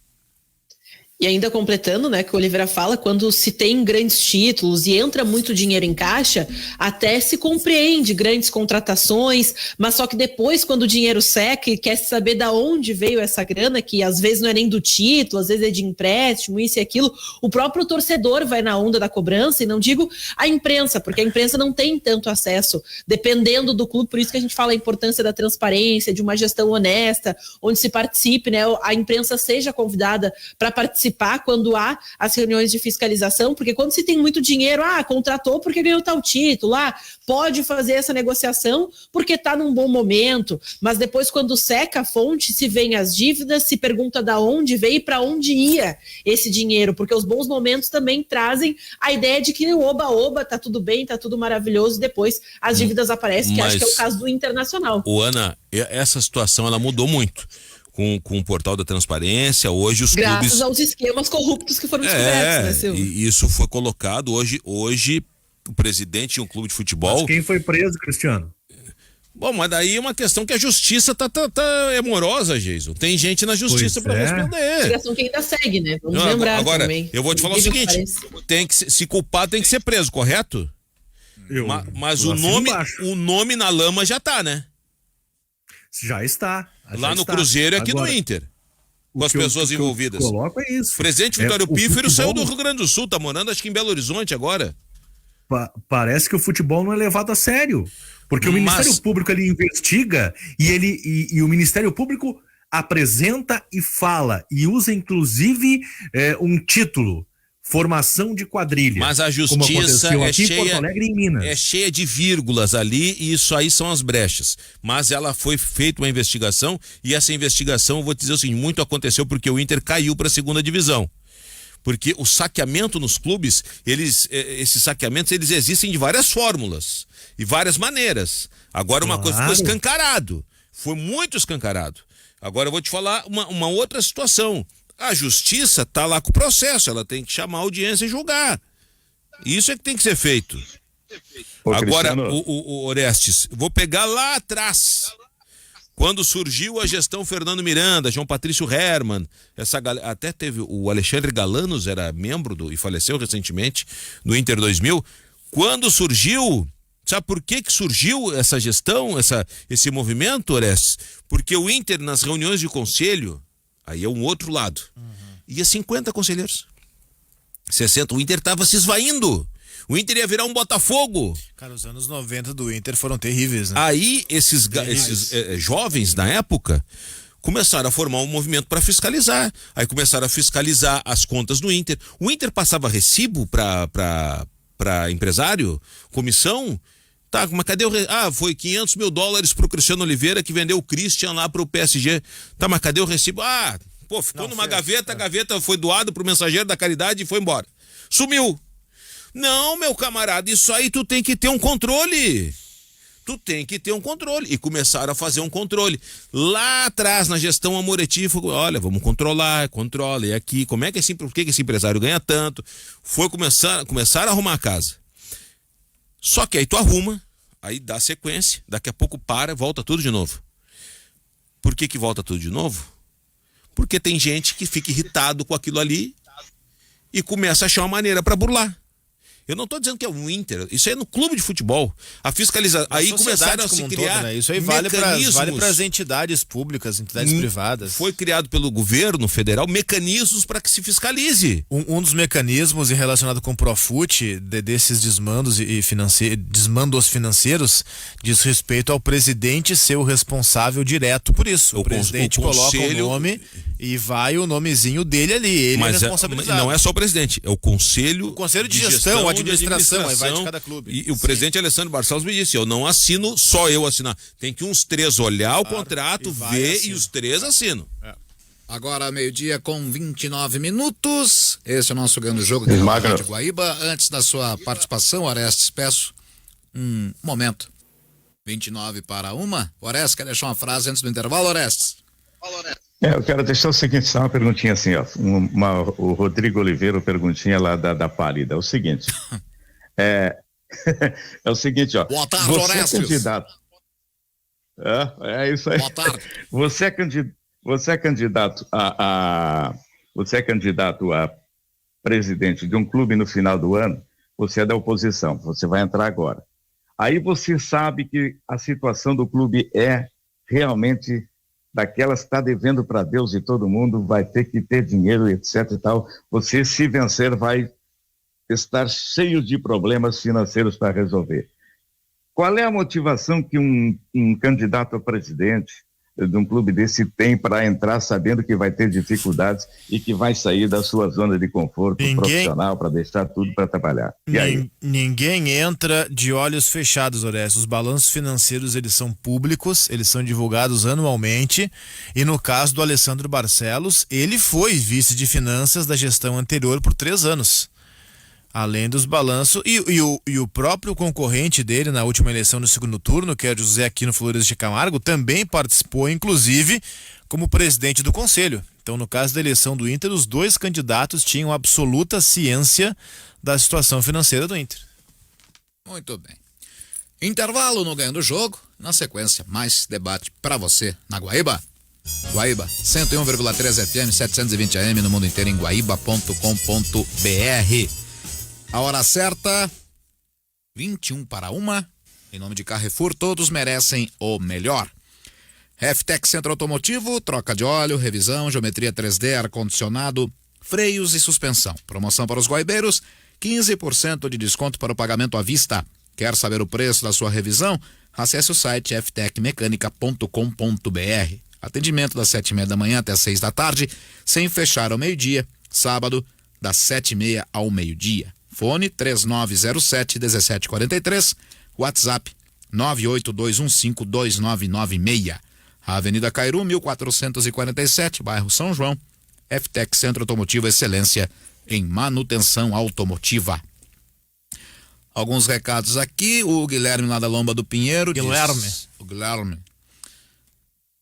E ainda completando, né, que o Oliveira fala, quando se tem grandes títulos e entra muito dinheiro em caixa, até se compreende grandes contratações, mas só que depois, quando o dinheiro seca e quer saber da onde veio essa grana, que às vezes não é nem do título, às vezes é de empréstimo, isso e aquilo, o próprio torcedor vai na onda da cobrança, e não digo a imprensa, porque a imprensa não tem tanto acesso, dependendo do clube, por isso que a gente fala a importância da transparência, de uma gestão honesta, onde se participe, né, a imprensa seja convidada para participar quando há as reuniões de fiscalização, porque quando se tem muito dinheiro, contratou porque ganhou tal título, pode fazer essa negociação porque está num bom momento, mas depois quando seca a fonte, se vem as dívidas, se pergunta da onde veio e para onde ia esse dinheiro, porque os bons momentos também trazem a ideia de que oba-oba, tá tudo bem, tá tudo maravilhoso, depois as dívidas aparecem, que acho que é o caso do Internacional. Ana, essa situação ela mudou muito. Com o portal da transparência, hoje os Graças clubes... aos esquemas corruptos que foram descobertos, né, Silvio? E isso foi colocado hoje o presidente de um clube de futebol... Mas quem foi preso, Cristiano? Bom, mas daí é uma questão que a justiça é morosa, Jason. Tem gente na justiça para responder. Investigação que ainda segue, né? Vamos lembrar agora, também. Eu vou te falar o seguinte, se culpado tem que ser preso, correto? Mas o nome na lama já tá, né? Já está. Lá no Cruzeiro e aqui no Inter. Com as pessoas envolvidas. Eu coloco é isso. O presidente Vitório Pífero saiu do Rio Grande do Sul, tá morando acho que em Belo Horizonte agora. Parece que o futebol não é levado a sério. Porque o Ministério Público ele investiga e o Ministério Público apresenta e fala e usa inclusive um título. Formação de quadrilha. Mas a justiça em Porto Alegre e em Minas. É cheia de vírgulas ali e isso aí são as brechas. Mas ela foi feita uma investigação e essa investigação, eu vou te dizer assim, muito aconteceu porque o Inter caiu para a segunda divisão. Porque o saqueamento nos clubes, esses saqueamentos, eles existem de várias fórmulas e várias maneiras. Agora uma coisa ficou escancarado. Foi muito escancarado. Agora eu vou te falar uma outra situação. A justiça tá lá com o processo, ela tem que chamar a audiência e julgar. Isso é que tem que ser feito. Agora, o Orestes, vou pegar lá atrás, quando surgiu a gestão Fernando Miranda, João Patrício Hermann, essa galera, até teve o Alexandre Galanos, era membro e faleceu recentemente, no Inter 2000. Quando surgiu, sabe por que surgiu essa gestão, esse movimento, Orestes? Porque o Inter, nas reuniões de conselho, aí é um outro lado. Ia 50 conselheiros. 60. O Inter estava se esvaindo. O Inter ia virar um Botafogo. Cara, os anos 90 do Inter foram terríveis, né? Aí esses jovens na época começaram a formar um movimento para fiscalizar. Aí começaram a fiscalizar as contas do Inter. O Inter passava recibo para empresário, comissão. Tá, mas cadê foi $500 mil pro Cristiano Oliveira que vendeu o Christian lá pro PSG. Tá, mas cadê o recibo? Ficou numa gaveta, a gaveta foi doada pro Mensageiro da Caridade e foi embora. Sumiu. Não, meu camarada, isso aí tu tem que ter um controle. Tu tem que ter um controle. E começaram a fazer um controle. Lá atrás, na gestão Amoretti, olha, vamos controla, e aqui, por que esse empresário ganha tanto? Começaram a arrumar a casa. Só que aí tu arruma, aí dá sequência, daqui a pouco volta tudo de novo. Por que volta tudo de novo? Porque tem gente que fica irritado com aquilo ali e começa a achar uma maneira para burlar. Eu não estou dizendo que é um Inter, isso é no clube de futebol. A fiscalização. Aí começaram a se criar. Todo, né? Isso aí vale para as entidades públicas, entidades privadas. Foi criado pelo governo federal mecanismos para que se fiscalize. Um dos mecanismos relacionado com o Profut, desses desmandos desmandos financeiros, diz respeito ao presidente ser o responsável direto por isso. O presidente coloca o nome e vai o nomezinho dele ali. Ele é responsabilizado. Não é só o presidente, é o conselho de gestão, administração, aí vai de cada clube. E o presidente Alessandro Barcelos me disse, eu não assino, só eu assinar. Tem que uns 3 olhar o contrato, ver e os 3 assinam. Agora, meio-dia com 29 minutos. Esse é o nosso grande jogo de Rádio Guaíba. Antes da sua participação, Orestes, peço um momento. 29:01. Orestes, quer deixar uma frase antes do intervalo, Orestes? Eu quero deixar o seguinte, só uma perguntinha assim, ó. O Rodrigo Oliveira, perguntinha lá da Pálida. É o seguinte. É o seguinte, ó. Boa tarde, você Orestes. É candidato. É isso aí. Boa tarde. Você é candidato a presidente de um clube no final do ano, você é da oposição, você vai entrar agora. Aí você sabe que a situação do clube é realmente daquelas que está devendo para Deus e todo mundo, vai ter que ter dinheiro, etc e tal. Você, se vencer, vai estar cheio de problemas financeiros para resolver. Qual é a motivação que um candidato a presidente de um clube desse tem para entrar sabendo que vai ter dificuldades e que vai sair da sua zona de conforto profissional para deixar tudo para trabalhar? E aí? Ninguém entra de olhos fechados, Orestes. Os balanços financeiros, eles são públicos, eles são divulgados anualmente, e no caso do Alessandro Barcelos, ele foi vice de finanças da gestão anterior por 3 anos. Além dos balanços, e o próprio concorrente dele na última eleição no segundo turno, que é o José Aquino Flores de Camargo, também participou, inclusive, como presidente do conselho. Então, no caso da eleição do Inter, os 2 candidatos tinham absoluta ciência da situação financeira do Inter. Muito bem. Intervalo no Ganho do Jogo. Na sequência, mais debate para você na Guaíba. Guaíba, 101,3 FM, 720 AM no mundo inteiro em guaíba.com.br. A hora certa, 21:01. Em nome de Carrefour, todos merecem o melhor. Reftec Centro Automotivo, troca de óleo, revisão, geometria 3D, ar-condicionado, freios e suspensão. Promoção para os guaibeiros, 15% de desconto para o pagamento à vista. Quer saber o preço da sua revisão? Acesse o site ftecmecanica.com.br. Atendimento das 7:30 da manhã até 6 da tarde, sem fechar ao meio-dia. Sábado, das 7:30 ao meio-dia. Fone 3907-1743, WhatsApp 982152996. Avenida Cairu, 1447, bairro São João. Ftec Centro Automotivo, excelência em manutenção automotiva. Alguns recados aqui, o Guilherme lá da Lomba do Pinheiro. O Guilherme.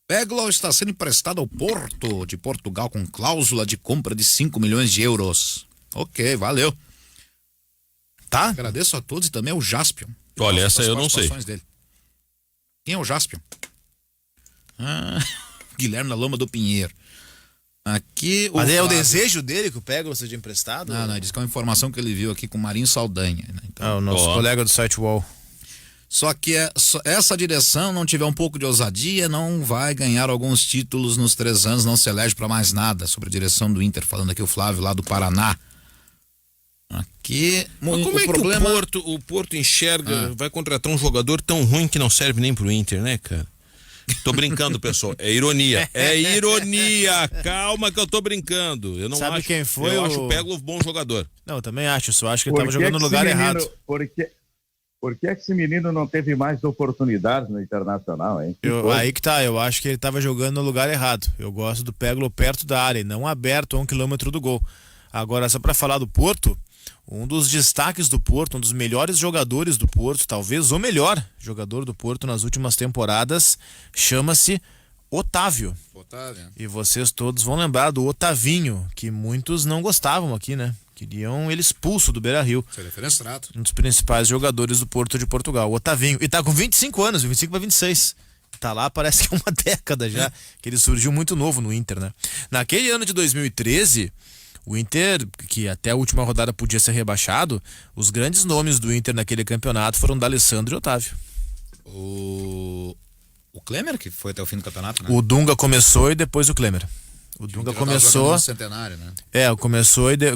Peglo está sendo emprestado ao Porto de Portugal com cláusula de compra de 5 milhões de euros. Ok, valeu. Tá? Agradeço a todos e também ao Jaspion. Olha, essa eu não sei. Dele. Quem é o Jaspion? Guilherme da Loma do Pinheiro. Aqui Mas é o desejo dele que o Peglo seja emprestado? Não, diz que é uma informação que ele viu aqui com o Marinho Saldanha. Né? Então, o nosso colega do site UOL. Só que essa direção não tiver um pouco de ousadia, não vai ganhar alguns títulos nos 3 anos, não se elege para mais nada. Sobre a direção do Inter, falando aqui o Flávio lá do Paraná. Aqui, mas como é problema... que o Porto enxerga, vai contratar um jogador tão ruim que não serve nem pro Inter, né, cara? Tô brincando, pessoal. É ironia. É ironia. Calma que eu tô brincando. Eu não Sabe acho, quem foi eu acho o Peglo bom jogador. Não, eu também acho. Só acho que ele tava jogando no lugar errado. Por que esse menino não teve mais oportunidades no Internacional, hein? Aí que tá, eu acho que ele tava jogando no lugar errado. Eu gosto do Peglo perto da área, não aberto a 1 quilômetro do gol. Agora, só pra falar do Porto, um dos destaques do Porto, um dos melhores jogadores do Porto, talvez o melhor jogador do Porto nas últimas temporadas, chama-se Otávio. E vocês todos vão lembrar do Otavinho, que muitos não gostavam aqui, né? Queriam ele expulso do Beira-Rio. Um dos principais jogadores do Porto de Portugal, o Otavinho. E tá com 25 anos, 25 para 26. Tá lá, parece que é uma década já, que ele surgiu muito novo no Inter, né? Naquele ano de 2013... O Inter, que até a última rodada podia ser rebaixado, os grandes nomes do Inter naquele campeonato foram D'Alessandro e Otávio. O Klemer, que foi até o fim do campeonato, né? O Dunga começou e depois o Klemer. O Dunga começou. No centenário, né?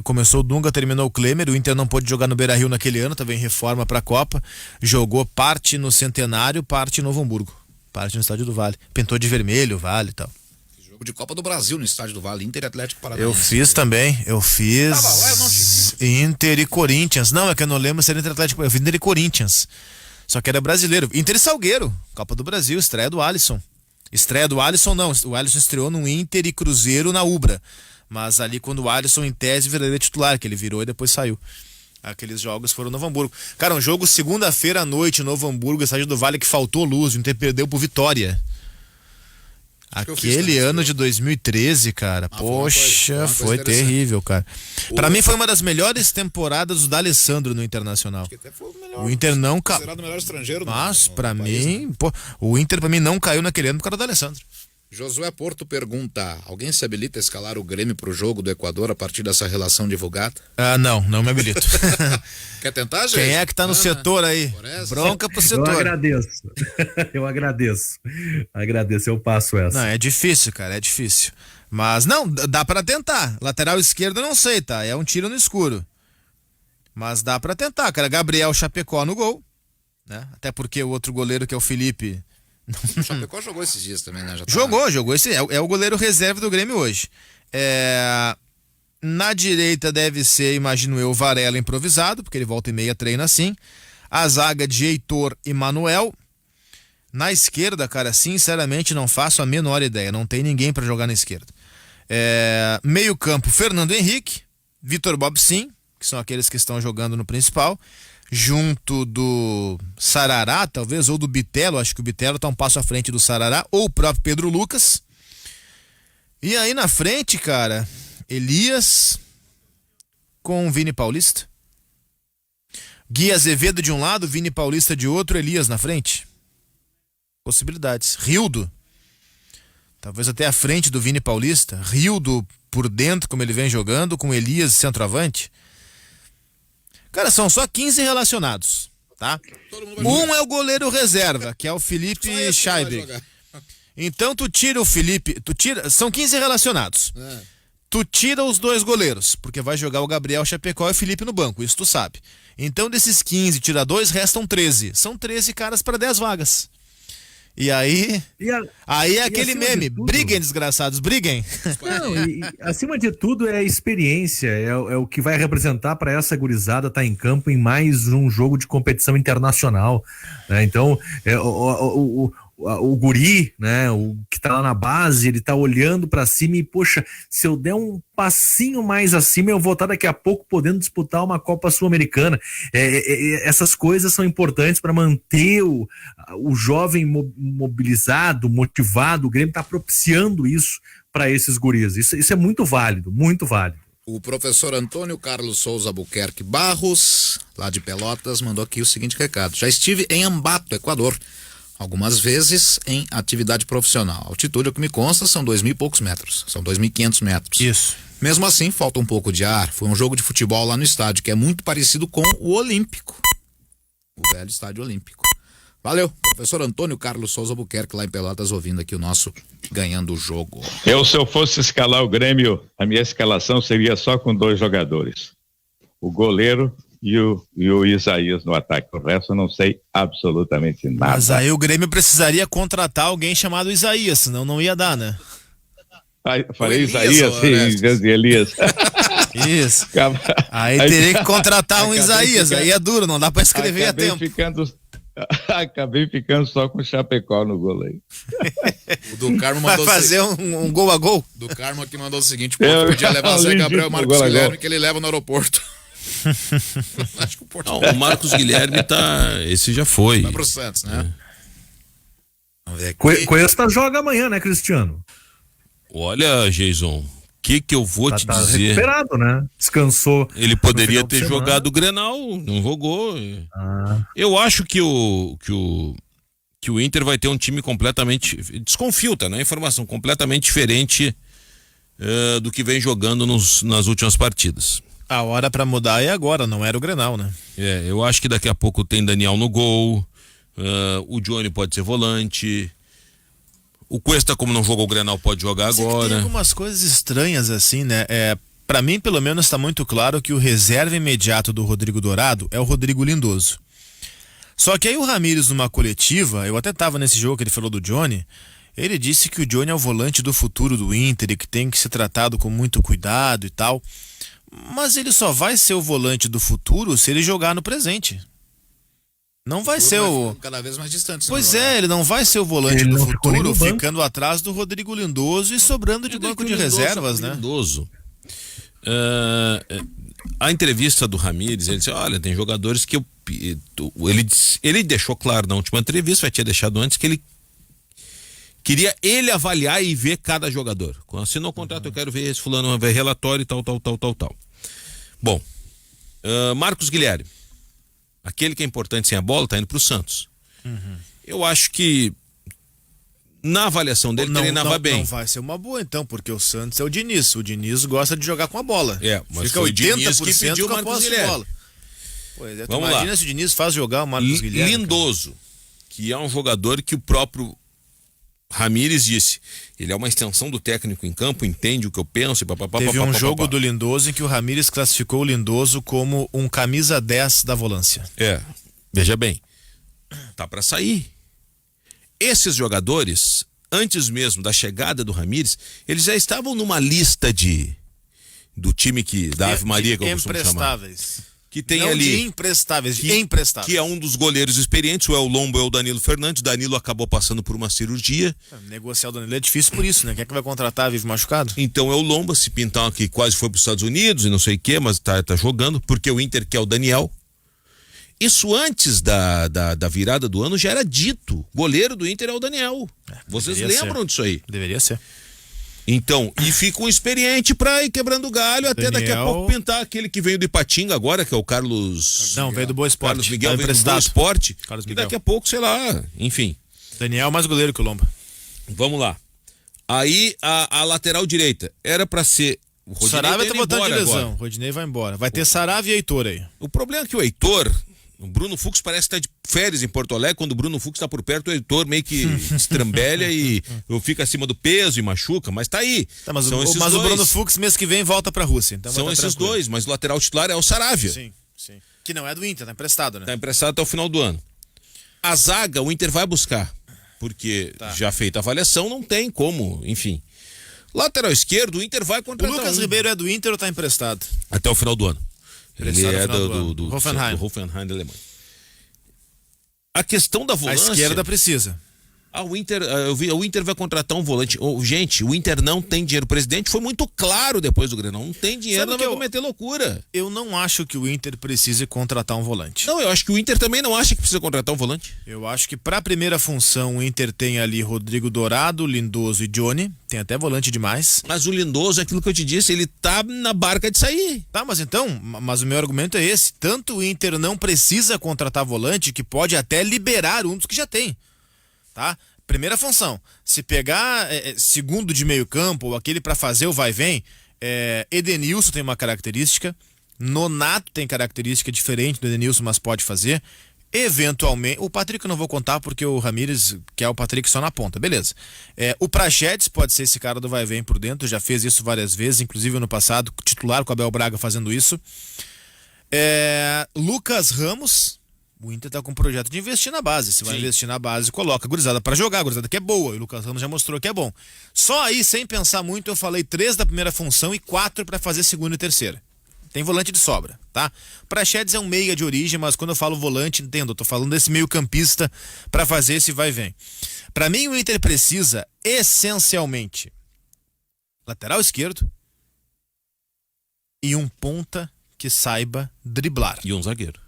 Começou o Dunga, terminou o Klemer. O Inter não pôde jogar no Beira-Rio naquele ano, estava em reforma para a Copa. Jogou parte no Centenário, parte em Novo Hamburgo, parte no Estádio do Vale. Pintou de vermelho o Vale e tal. Jogo de Copa do Brasil no Estádio do Vale, Inter e Atlético Paranaense. Eu fiz também, eu fiz Tava lá, eu não te vi. Inter e Corinthians. Não, é que eu não lembro se era Inter e Atlético. Eu fiz Inter e Corinthians. Só que era brasileiro. Inter e Salgueiro, Copa do Brasil, estreia do Alisson. Estreia do Alisson não, o Alisson estreou no Inter e Cruzeiro na Ubra, mas ali quando o Alisson em tese viraria titular, que ele virou e depois saiu. Aqueles jogos foram no Novo Hamburgo. Cara, um jogo segunda-feira à noite, Novo Hamburgo, Estádio do Vale, que faltou luz, o Inter perdeu pro Vitória. Aquele ano de 2013, cara, poxa, foi terrível, cara. Pra mim foi uma das melhores temporadas do D'Alessandro no Internacional. Acho que até foi o melhor. O Inter não considerado o melhor estrangeiro Mas pra país, mim, né? pô, o Inter pra mim não caiu naquele ano por causa do D'Alessandro. Josué Porto pergunta: alguém se habilita a escalar o Grêmio pro jogo do Equador a partir dessa relação divulgada? Ah, não me habilito. Quer tentar, gente? Quem é que tá no setor aí? Bronca pro setor. Eu agradeço, eu passo essa. Não, é difícil, cara, é difícil. Mas não, dá pra tentar. Lateral esquerdo eu não sei, tá? É um tiro no escuro. Mas dá pra tentar, cara. Gabriel Chapecó no gol, né? Até porque o outro goleiro, que é o Felipe... O Chapecó jogou esses dias também, né? Já tá... Jogou. Esse é o goleiro reserva do Grêmio hoje. Na direita deve ser, imagino eu, Varela improvisado, porque ele volta e meia treina assim. A zaga de Heitor e Manuel. Na esquerda, cara, sinceramente não faço a menor ideia. Não tem ninguém pra jogar na esquerda. Meio campo, Fernando Henrique, Vitor Bobsin, que são aqueles que estão jogando no principal, junto do Sarará, talvez, ou do Bitelo. Acho que o Bitelo tá um passo à frente do Sarará, ou o próprio Pedro Lucas. E aí na frente, cara, Elias com o Vini Paulista. Gui Azevedo de um lado, Vini Paulista de outro, Elias na frente. Possibilidades. Rildo, talvez até à frente do Vini Paulista. Rildo por dentro, como ele vem jogando, com Elias centroavante. Cara, são só 15 relacionados, tá? Um é o goleiro reserva, que é o Felipe Scheibig. Então tu tira o Felipe, são 15 relacionados. Tu tira os dois goleiros, porque vai jogar o Gabriel Chapecó e o Felipe no banco, isso tu sabe. Então desses 15, tira 2, restam 13. São 13 caras para 10 vagas. E aí, aí é aquele meme, briguem, desgraçados, briguem. Não, e acima de tudo é a experiência, é o que vai representar para essa gurizada estar em campo em mais um jogo de competição internacional, né? Então, o guri, né, o que tá lá na base, ele tá olhando para cima e, poxa, se eu der um passinho mais acima, eu vou estar daqui a pouco podendo disputar uma Copa Sul-Americana. Essas coisas são importantes para manter o jovem mobilizado, motivado. O Grêmio tá propiciando isso para esses guris. Isso é muito válido, muito válido. O professor Antônio Carlos Souza Albuquerque Barros, lá de Pelotas, mandou aqui o seguinte recado: já estive em Ambato, Equador, algumas vezes em atividade profissional. A altitude, o que me consta, são 2.000 e poucos metros. São 2.500 metros. Isso. Mesmo assim, falta um pouco de ar. Foi um jogo de futebol lá no estádio, que é muito parecido com o Olímpico. O velho estádio Olímpico. Valeu, professor Antônio Carlos Souza Albuquerque, lá em Pelotas, ouvindo aqui o nosso Ganhando o Jogo. Se eu fosse escalar o Grêmio, a minha escalação seria só com 2 jogadores. O goleiro e o Isaías no ataque. O resto eu não sei absolutamente nada. Mas aí o Grêmio precisaria contratar alguém chamado Isaías, senão não ia dar, né? Falei Isaías e Elias. Isso. Aí teria que contratar um Isaías, aí é duro, não dá pra escrever a tempo. Acabei ficando só com o Chapecó no gol aí. O do Carmo mandou vai fazer um gol a gol. Do Carmo aqui mandou o seguinte: podia levar Zé Gabriel e Marcos Guilherme, que ele leva no aeroporto. Acho que o Marcos Guilherme tá. Esse já foi. Vai pro Santos, né? Vamos ver aqui. Cuesta joga amanhã, né, Cristiano? Olha, Jason, o que eu vou te dizer? Recuperado, né? Descansou. Ele poderia ter jogado o Grenal, não jogou. Eu acho que o Inter vai ter um time completamente. Desconfio, tá? Não é informação, completamente diferente do que vem jogando nas últimas partidas. A hora pra mudar é agora, não era o Grenal, né? Eu acho que daqui a pouco tem Daniel no gol, o Johnny pode ser volante, o Cuesta, como não jogou o Grenal, pode jogar agora. Tem algumas coisas estranhas assim, né? Pra mim, pelo menos, está muito claro que o reserva imediato do Rodrigo Dourado é o Rodrigo Lindoso. Só que aí o Ramírez, numa coletiva, eu até tava nesse jogo que ele falou do Johnny, ele disse que o Johnny é o volante do futuro do Inter e que tem que ser tratado com muito cuidado e tal. Mas ele só vai ser o volante do futuro se ele jogar no presente. Não vai ser o... Cada vez mais distante. Pois ele não vai ser o volante Ele do não ficou nem futuro no banco. ficando atrás do Rodrigo Lindoso e sobrando de banco de reservas, né? Lindoso. A entrevista do Ramírez, ele disse, olha, tem jogadores que ele deixou claro na última entrevista, já tinha deixado antes, que ele queria ele avaliar e ver cada jogador. Quando assinou o contrato, eu quero ver esse fulano, ver relatório e tal. Bom, Marcos Guilherme, aquele que é importante sem a bola, tá indo pro Santos. Eu acho que na avaliação dele treinava bem. Não vai ser uma boa então, porque o Santos é o Diniz. O Diniz gosta de jogar com a bola. Mas fica foi o 80% Diniz que pediu com a Marcos posse de Guilherme. bola. Pois é, Vamos imagina lá. se o Diniz faz jogar o Marcos Guilherme. Lindoso, que é um jogador que o próprio Ramírez disse, ele é uma extensão do técnico em campo, entende o que eu penso, Teve um jogo do Lindoso em que o Ramírez classificou o Lindoso como um camisa 10 da volância. Veja bem, tá pra sair. Esses jogadores, antes mesmo da chegada do Ramírez, eles já estavam numa lista do time da Ave Maria, que eu costumo chamar. Emprestáveis. Que tem Não ali... de emprestáveis, de emprestáveis. Que é um dos goleiros experientes, o El Lombo é o Danilo Fernandes. Danilo acabou passando por uma cirurgia. Negociar o Danilo é difícil por isso, né? Quem é que vai contratar, vive machucado? Então é o Lomba, se pintar que quase foi para os Estados Unidos e não sei o que, mas tá jogando, porque o Inter quer o Daniel. Isso antes da virada do ano já era dito. O goleiro do Inter é o Daniel. Vocês lembram disso aí? Deveria ser. Então, e fica um experiente pra ir quebrando o galho até daqui a pouco pintar aquele que veio do Ipatinga agora, que é o Carlos... Não, veio do Boa Esporte. Carlos Miguel veio do Boa Esporte. Carlos E Miguel. daqui a pouco, sei lá, enfim. Daniel é mais goleiro que o Lomba. Vamos lá. Aí a lateral direita era pra ser... O Rodinei Saravia tá indo botando de embora lesão. agora. O Rodinei vai embora. Vai ter Saravia e Heitor aí. O problema é que o Heitor... O Bruno Fux parece que tá de férias em Porto Alegre. Quando o Bruno Fux tá por perto, o Heitor meio que estrambelha e fica acima do peso e machuca, mas tá aí. Tá, mas São esses o dois. Bruno Fux mês que vem volta pra Rússia. Então São vai tá esses tranquilo. dois, mas o lateral titular é o Saravia. Sim. Que não é do Inter, tá emprestado, né? Tá emprestado até o final do ano. A zaga, o Inter vai buscar, porque já feita a avaliação, não tem como, enfim. Lateral esquerdo, o Inter vai O contratar Lucas Ribeiro é do Inter ou tá emprestado? até o final do ano. Ele Emprestado é no final do ano. do Hoffenheim. do Hoffenheim da Alemanha. A questão da A volância... esquerda precisa. O Inter vai contratar um volante. Gente, o Inter não tem dinheiro. O presidente foi muito claro depois do Grenal. Não tem dinheiro, Sabe não que vai cometer loucura. Eu não acho que o Inter precise contratar um volante. Não, eu acho que o Inter também não acha que precisa contratar um volante. Eu acho que pra primeira função o Inter tem ali Rodrigo Dourado, Lindoso e Johnny. Tem até volante demais. Mas o Lindoso, é aquilo que eu te disse, ele tá na barca de sair. Tá, mas o meu argumento é esse. Tanto o Inter não precisa contratar volante que pode até liberar um dos que já tem. Tá? Primeira função. Se pegar segundo de meio campo ou aquele pra fazer o vai e vem, Edenilson tem uma característica, Nonato tem característica diferente do Edenilson, mas pode fazer. Eventualmente, o Patrick eu não vou contar porque o Ramírez quer o Patrick só na ponta, beleza. O Prachetes pode ser esse cara do vai e vem por dentro, já fez isso várias vezes, inclusive ano passado, titular com o Abel Braga fazendo isso. Lucas Ramos, o Inter tá com um projeto de investir na base. Se vai investir na base, coloca a gurizada pra jogar, a gurizada que é boa, e o Lucas Ramos já mostrou que é bom. Só aí, sem pensar muito, eu falei 3 da primeira função e 4 pra fazer segunda e terceira. Tem volante de sobra, tá? Praxedes é um meia de origem, mas quando eu falo volante, entendo, eu tô falando desse meio campista pra fazer esse vai e vem. Pra mim, o Inter precisa, essencialmente, lateral esquerdo e um ponta que saiba driblar. E um zagueiro.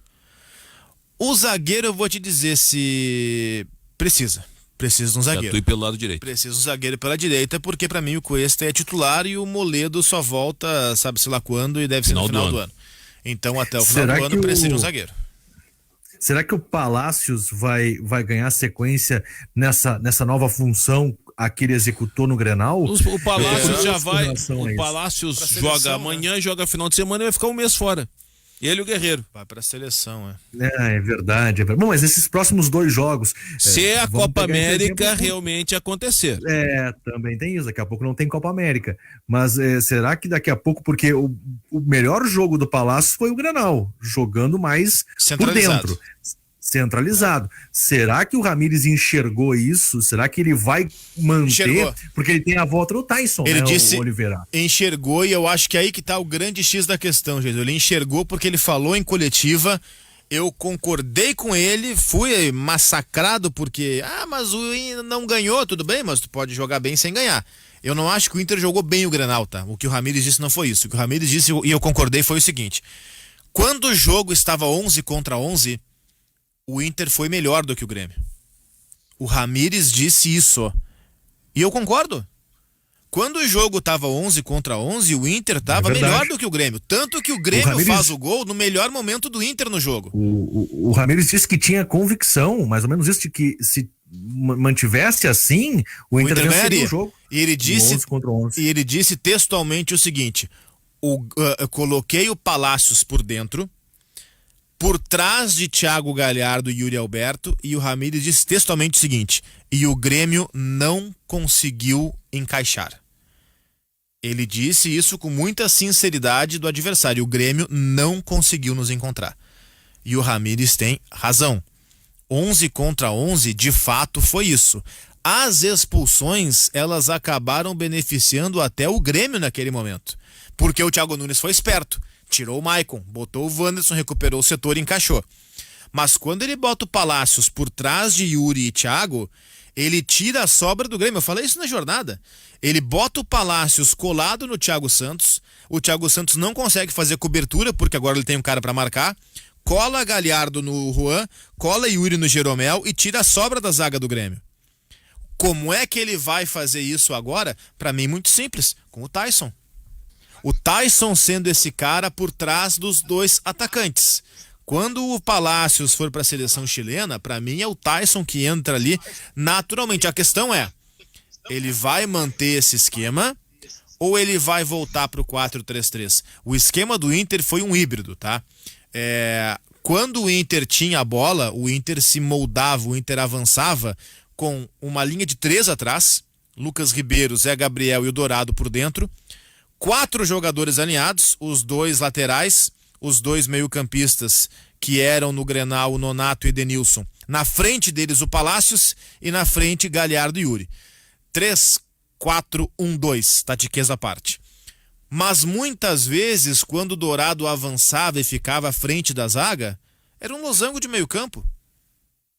O zagueiro, eu vou te dizer se precisa. Precisa de um zagueiro. E pelo lado direito. Precisa de um zagueiro pela direita, porque pra mim o Cuesta é titular e o Moledo só volta, sabe-se lá quando, e deve ser no final do ano. Então até o final do ano precisa de um zagueiro. Será que o Palácios vai ganhar sequência nessa nova função a que ele executou no Grenal. O Palácios já com vai. relação a O isso. Palácios Pra seleção, joga amanhã, joga final de semana e vai ficar um mês fora. Ele e o Guerreiro. Vai pra seleção, É verdade. Bom, mas esses próximos 2 jogos. Se a vamos Copa pegar esse América exemplo. realmente acontecer. Também tem isso. Daqui a pouco não tem Copa América. Mas será que daqui a pouco, porque o melhor jogo do Palácio foi o Grenal, jogando mais por Centralizado. dentro. Centralizado. Será que o Ramírez enxergou isso? Será que ele vai manter? Enxergou. Porque ele tem a volta do Tyson, Ele né, disse- o Oliveira? Enxergou, e eu acho que é aí que tá o grande X da questão, Jesus. Ele enxergou porque ele falou em coletiva, eu concordei com ele, fui massacrado porque, mas o Inter não ganhou, tudo bem, mas tu pode jogar bem sem ganhar. Eu não acho que o Inter jogou bem o Grenal, tá? O que o Ramírez disse não foi isso. O que o Ramírez disse, e eu concordei, foi o seguinte: quando o jogo estava 11 contra 11, o Inter foi melhor do que o Grêmio. O Ramírez disse isso, ó. E eu concordo. Quando o jogo tava 11 contra 11, o Inter tava verdade. melhor do que o Grêmio. Tanto que o Grêmio Ramírez- faz o gol no melhor momento do Inter no jogo. O Ramírez disse que tinha convicção, mais ou menos isso, de que se mantivesse assim, o Inter venceria ganharia. o jogo. E ele disse, 11 contra 11. e ele disse textualmente o seguinte: eu coloquei o Palácios por dentro, por trás de Thiago Galhardo e Yuri Alberto, e o Ramírez disse textualmente o seguinte: e o Grêmio não conseguiu encaixar. Ele disse isso com muita sinceridade do adversário. O Grêmio não conseguiu nos encontrar. E o Ramírez tem razão. 11 contra 11, de fato, foi isso. As expulsões, elas acabaram beneficiando até o Grêmio naquele momento. Porque o Thiago Nunes foi esperto. Tirou o Maicon, botou o Wanderson, recuperou o setor e encaixou. Mas quando ele bota o Palácios por trás de Yuri e Thiago, ele tira a sobra do Grêmio. Eu falei isso na jornada. Ele bota o Palácios colado no Thiago Santos. O Thiago Santos não consegue fazer cobertura, porque agora ele tem um cara para marcar. Cola Galhardo no Juan, cola Yuri no Jeromel e tira a sobra da zaga do Grêmio. Como é que ele vai fazer isso agora? Para mim, muito simples, com o Tyson. O Tyson sendo esse cara por trás dos 2 atacantes. Quando o Palácios for para a seleção chilena, para mim é o Tyson que entra ali naturalmente. A questão é, ele vai manter esse esquema ou ele vai voltar para o 4-3-3? O esquema do Inter foi um híbrido, tá? Quando o Inter tinha a bola, o Inter se moldava, o Inter avançava com uma linha de 3 atrás, Lucas Ribeiro, Zé Gabriel e o Dourado por dentro, 4 jogadores alinhados, os 2 laterais, os 2 meio-campistas que eram no Grenal, o Nonato e o Edenilson. Na frente deles o Palácios e na frente Galhardo e Yuri. 3-4-1-2, tatiqueza à parte. Mas muitas vezes, quando o Dourado avançava e ficava à frente da zaga, era um losango de meio campo.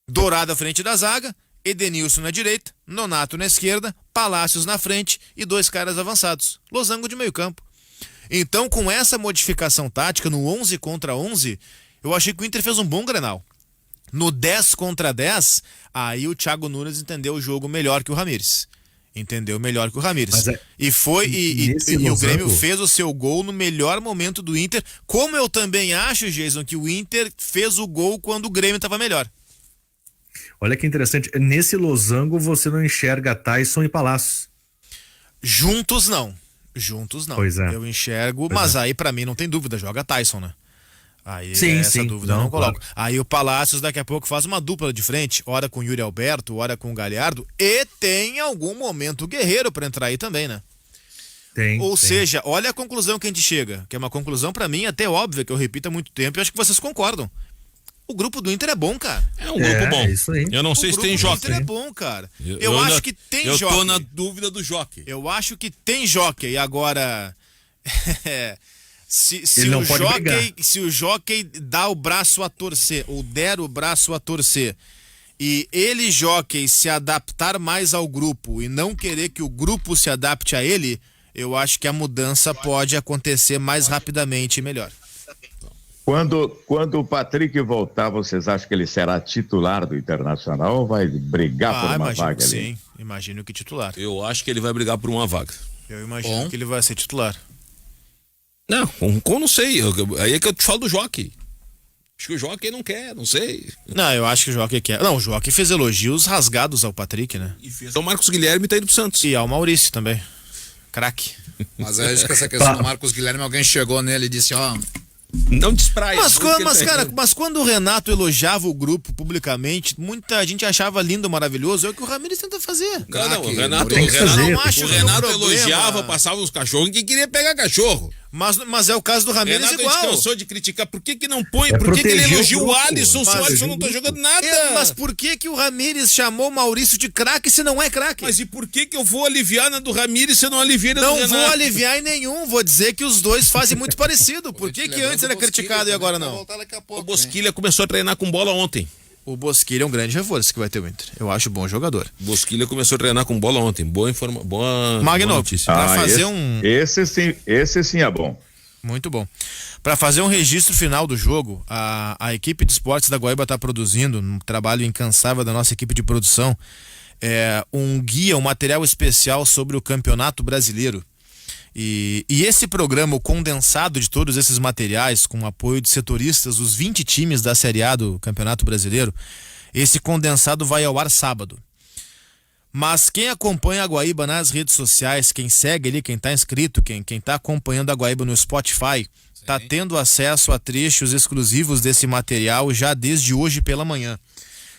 Dourado à frente da zaga, Edenilson na direita, Nonato na esquerda, Palácios na frente e 2 caras avançados. Losango de meio campo. Então, com essa modificação tática, no 11 contra 11, eu achei que o Inter fez um bom Grenal. No 10 contra 10, aí o Thiago Nunes entendeu o jogo melhor que o Ramírez. Entendeu melhor que o Ramírez. E o Grêmio fez o seu gol no melhor momento do Inter, como eu também acho, Jason, que o Inter fez o gol quando o Grêmio estava melhor. Olha que interessante, nesse losango você não enxerga Tyson e Palácios. Juntos não. Pois é. Eu enxergo, mas aí pra mim não tem dúvida, joga Tyson, né? Aí sim, essa sim. dúvida eu não coloco. Aí o Palácios daqui a pouco faz uma dupla de frente, ora com o Yuri Alberto, ora com o Galhardo, e tem algum momento o Guerreiro pra entrar aí também, né? Ou seja, olha a conclusão que a gente chega, que é uma conclusão pra mim até óbvia, que eu repito há muito tempo e acho que vocês concordam. O grupo do Inter é bom, cara. É um grupo bom. Isso aí. Eu não sei se tem O jockey. Inter é bom, cara. Eu acho que tem jockey. Eu tô na dúvida do jockey. Eu acho que tem jockey. Agora, se o jockey dá o braço a torcer, ou der o braço a torcer, e ele, jockey, se adaptar mais ao grupo e não querer que o grupo se adapte a ele, eu acho que a mudança pode acontecer mais rapidamente e melhor. Quando o Patrick voltar, vocês acham que ele será titular do Internacional ou vai brigar por uma vaga ali? Sim, imagino que titular. Eu acho que ele vai brigar por uma vaga. Eu imagino que ele vai ser titular. Não, não sei. Aí é que eu te falo do jockey. Acho que o Jockey não quer, não sei. Não, eu acho que o Jockey quer. Não, o Jockey fez elogios rasgados ao Patrick, né? E fez. Então o Marcos Guilherme tá indo pro Santos. E ao Maurício também. Craque. Mas eu acho que essa questão do Marcos Guilherme, alguém chegou nele e disse, ó... Não despraia. Mas quando o Renato elogiava o grupo publicamente, muita gente achava lindo, maravilhoso. É o que o Ramires tenta fazer. Não, o Craque, Renato, tem que fazer. Não acho o que é um Renato problema. elogiava, passava os cachorros, quem queria pegar cachorro. Mas é o caso do Ramires Renato, a igual. gente cansou de criticar. Por que não põe? É Por que ele proteger elogia o o grupo. Alisson? Se o Mas- Alisson não tá jogando nada. Mas por que o Ramires chamou o Maurício de craque se não é craque? Mas e por que eu vou aliviar na do Ramires se eu não aliviei na do Não Renato? vou aliviar em nenhum, vou dizer que os dois fazem muito parecido. Por que antes era criticado e agora não? O Bosquilha começou a treinar com bola ontem. O Bosquilha é um grande reforço que vai ter o Inter. Eu acho bom jogador. Bosquilha começou a treinar com bola ontem. Boa Magno, notícia. pra fazer um... Esse sim é bom. Muito bom. Para fazer um registro final do jogo, a equipe de esportes da Guaíba está produzindo, um trabalho incansável da nossa equipe de produção, um guia, um material especial sobre o Campeonato Brasileiro. E esse programa, o condensado de todos esses materiais, com o apoio de setoristas, os 20 times da Série A do Campeonato Brasileiro, esse condensado vai ao ar sábado. Mas quem acompanha a Guaíba nas redes sociais, quem segue ali, quem está inscrito, quem está acompanhando a Guaíba no Spotify, está tendo acesso a trechos exclusivos desse material já desde hoje pela manhã.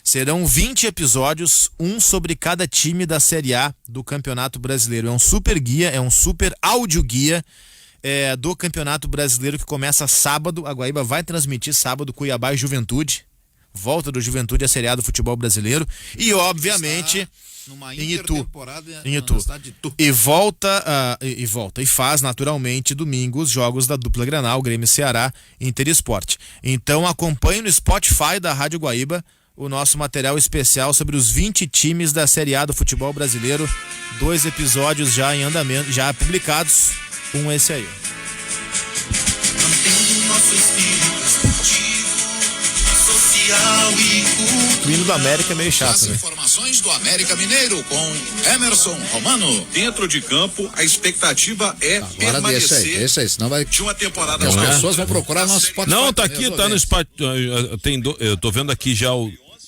Serão 20 episódios, um sobre cada time da Série A do Campeonato Brasileiro. É um super guia, é um super áudio guia do Campeonato Brasileiro que começa sábado. A Guaíba vai transmitir sábado Cuiabá e Juventude. Volta do Juventude à Série A do futebol brasileiro. E, obviamente... em Itu. E volta e faz naturalmente domingo os jogos da dupla Granal, Grêmio Ceará, Inter Esporte. Então acompanhe no Spotify da Rádio Guaíba o nosso material especial sobre os 20 times da Série A do futebol brasileiro. 2 episódios já em andamento, já publicados, esse aí. O hino do América é meio chato, As né? informações do América Mineiro com Emerson Romano. Dentro de campo, a expectativa é Agora permanecer deixa aí, senão vai... de uma temporada As mais. pessoas vão procurar nosso Spotify. Não, tá também, aqui, os tá no ouvintes. Spotify. Eu tô vendo aqui já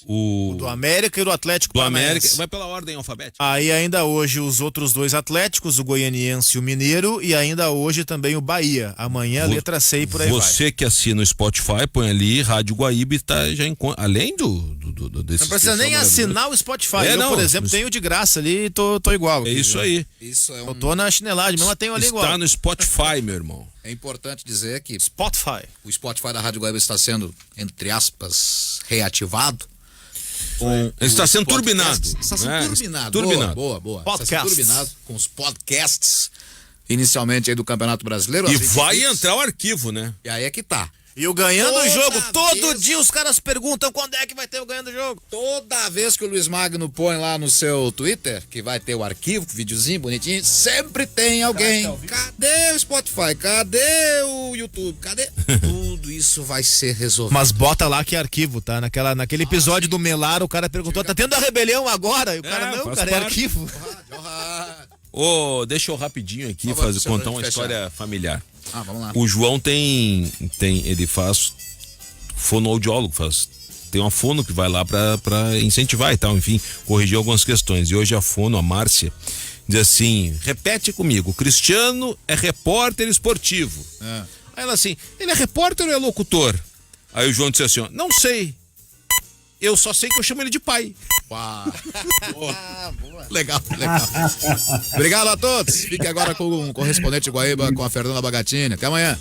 o Do América e do Atlético do Paranaense. América. Vai pela ordem alfabética. Aí ainda hoje os outros 2 Atléticos, o Goianiense e o Mineiro, e ainda hoje também o Bahia. Amanhã a letra C e por aí vai. Você que assina o Spotify, põe ali Rádio Guaíba e tá já além desse. Não precisa nem assinar o Spotify. Eu, não, por exemplo, tenho de graça ali e tô igual. É aqui, isso viu? aí. Isso é Eu tô na chinelagem, mas tenho ali Está igual. no Spotify, meu irmão. É importante dizer que Spotify. o Spotify da Rádio Guaíba está sendo, entre aspas, reativado. Está sendo Os podcasts. turbinado. Está sendo né? turbinado. Turbinado. Boa. Podcasts. Está sendo turbinado com os podcasts, inicialmente aí do Campeonato Brasileiro. E as vai equipes. entrar o arquivo, né? E aí é que tá. E o Ganhando o Toda Jogo. Todo vez- dia os caras perguntam quando é que vai ter o Ganhando o Jogo. Toda vez que o Luiz Magno põe lá no seu Twitter, que vai ter o arquivo, videozinho bonitinho, sempre tem alguém. Cadê o Spotify? Cadê o YouTube? Cadê? Tudo isso vai ser resolvido. Mas bota lá que é arquivo, tá? Naquele episódio do Melar, o cara perguntou, tá tendo a rebelião agora? E o cara, não, faz cara, é parte. arquivo. Deixa eu rapidinho aqui Por favor, contar pra uma gente fechar. história familiar. Vamos lá. O João ele faz fonoaudiólogo, tem uma fono que vai lá pra incentivar e tal, enfim, corrigir algumas questões. E hoje a fono, a Márcia, diz assim, repete comigo, o Cristiano é repórter esportivo. Aí ela assim, ele é repórter ou é locutor? Aí o João disse assim, ó, não sei, eu só sei que eu chamo ele de pai. Uau. Legal. Obrigado a todos. Fique agora com o correspondente Guaíba, com a Fernanda Bagatini. Até amanhã.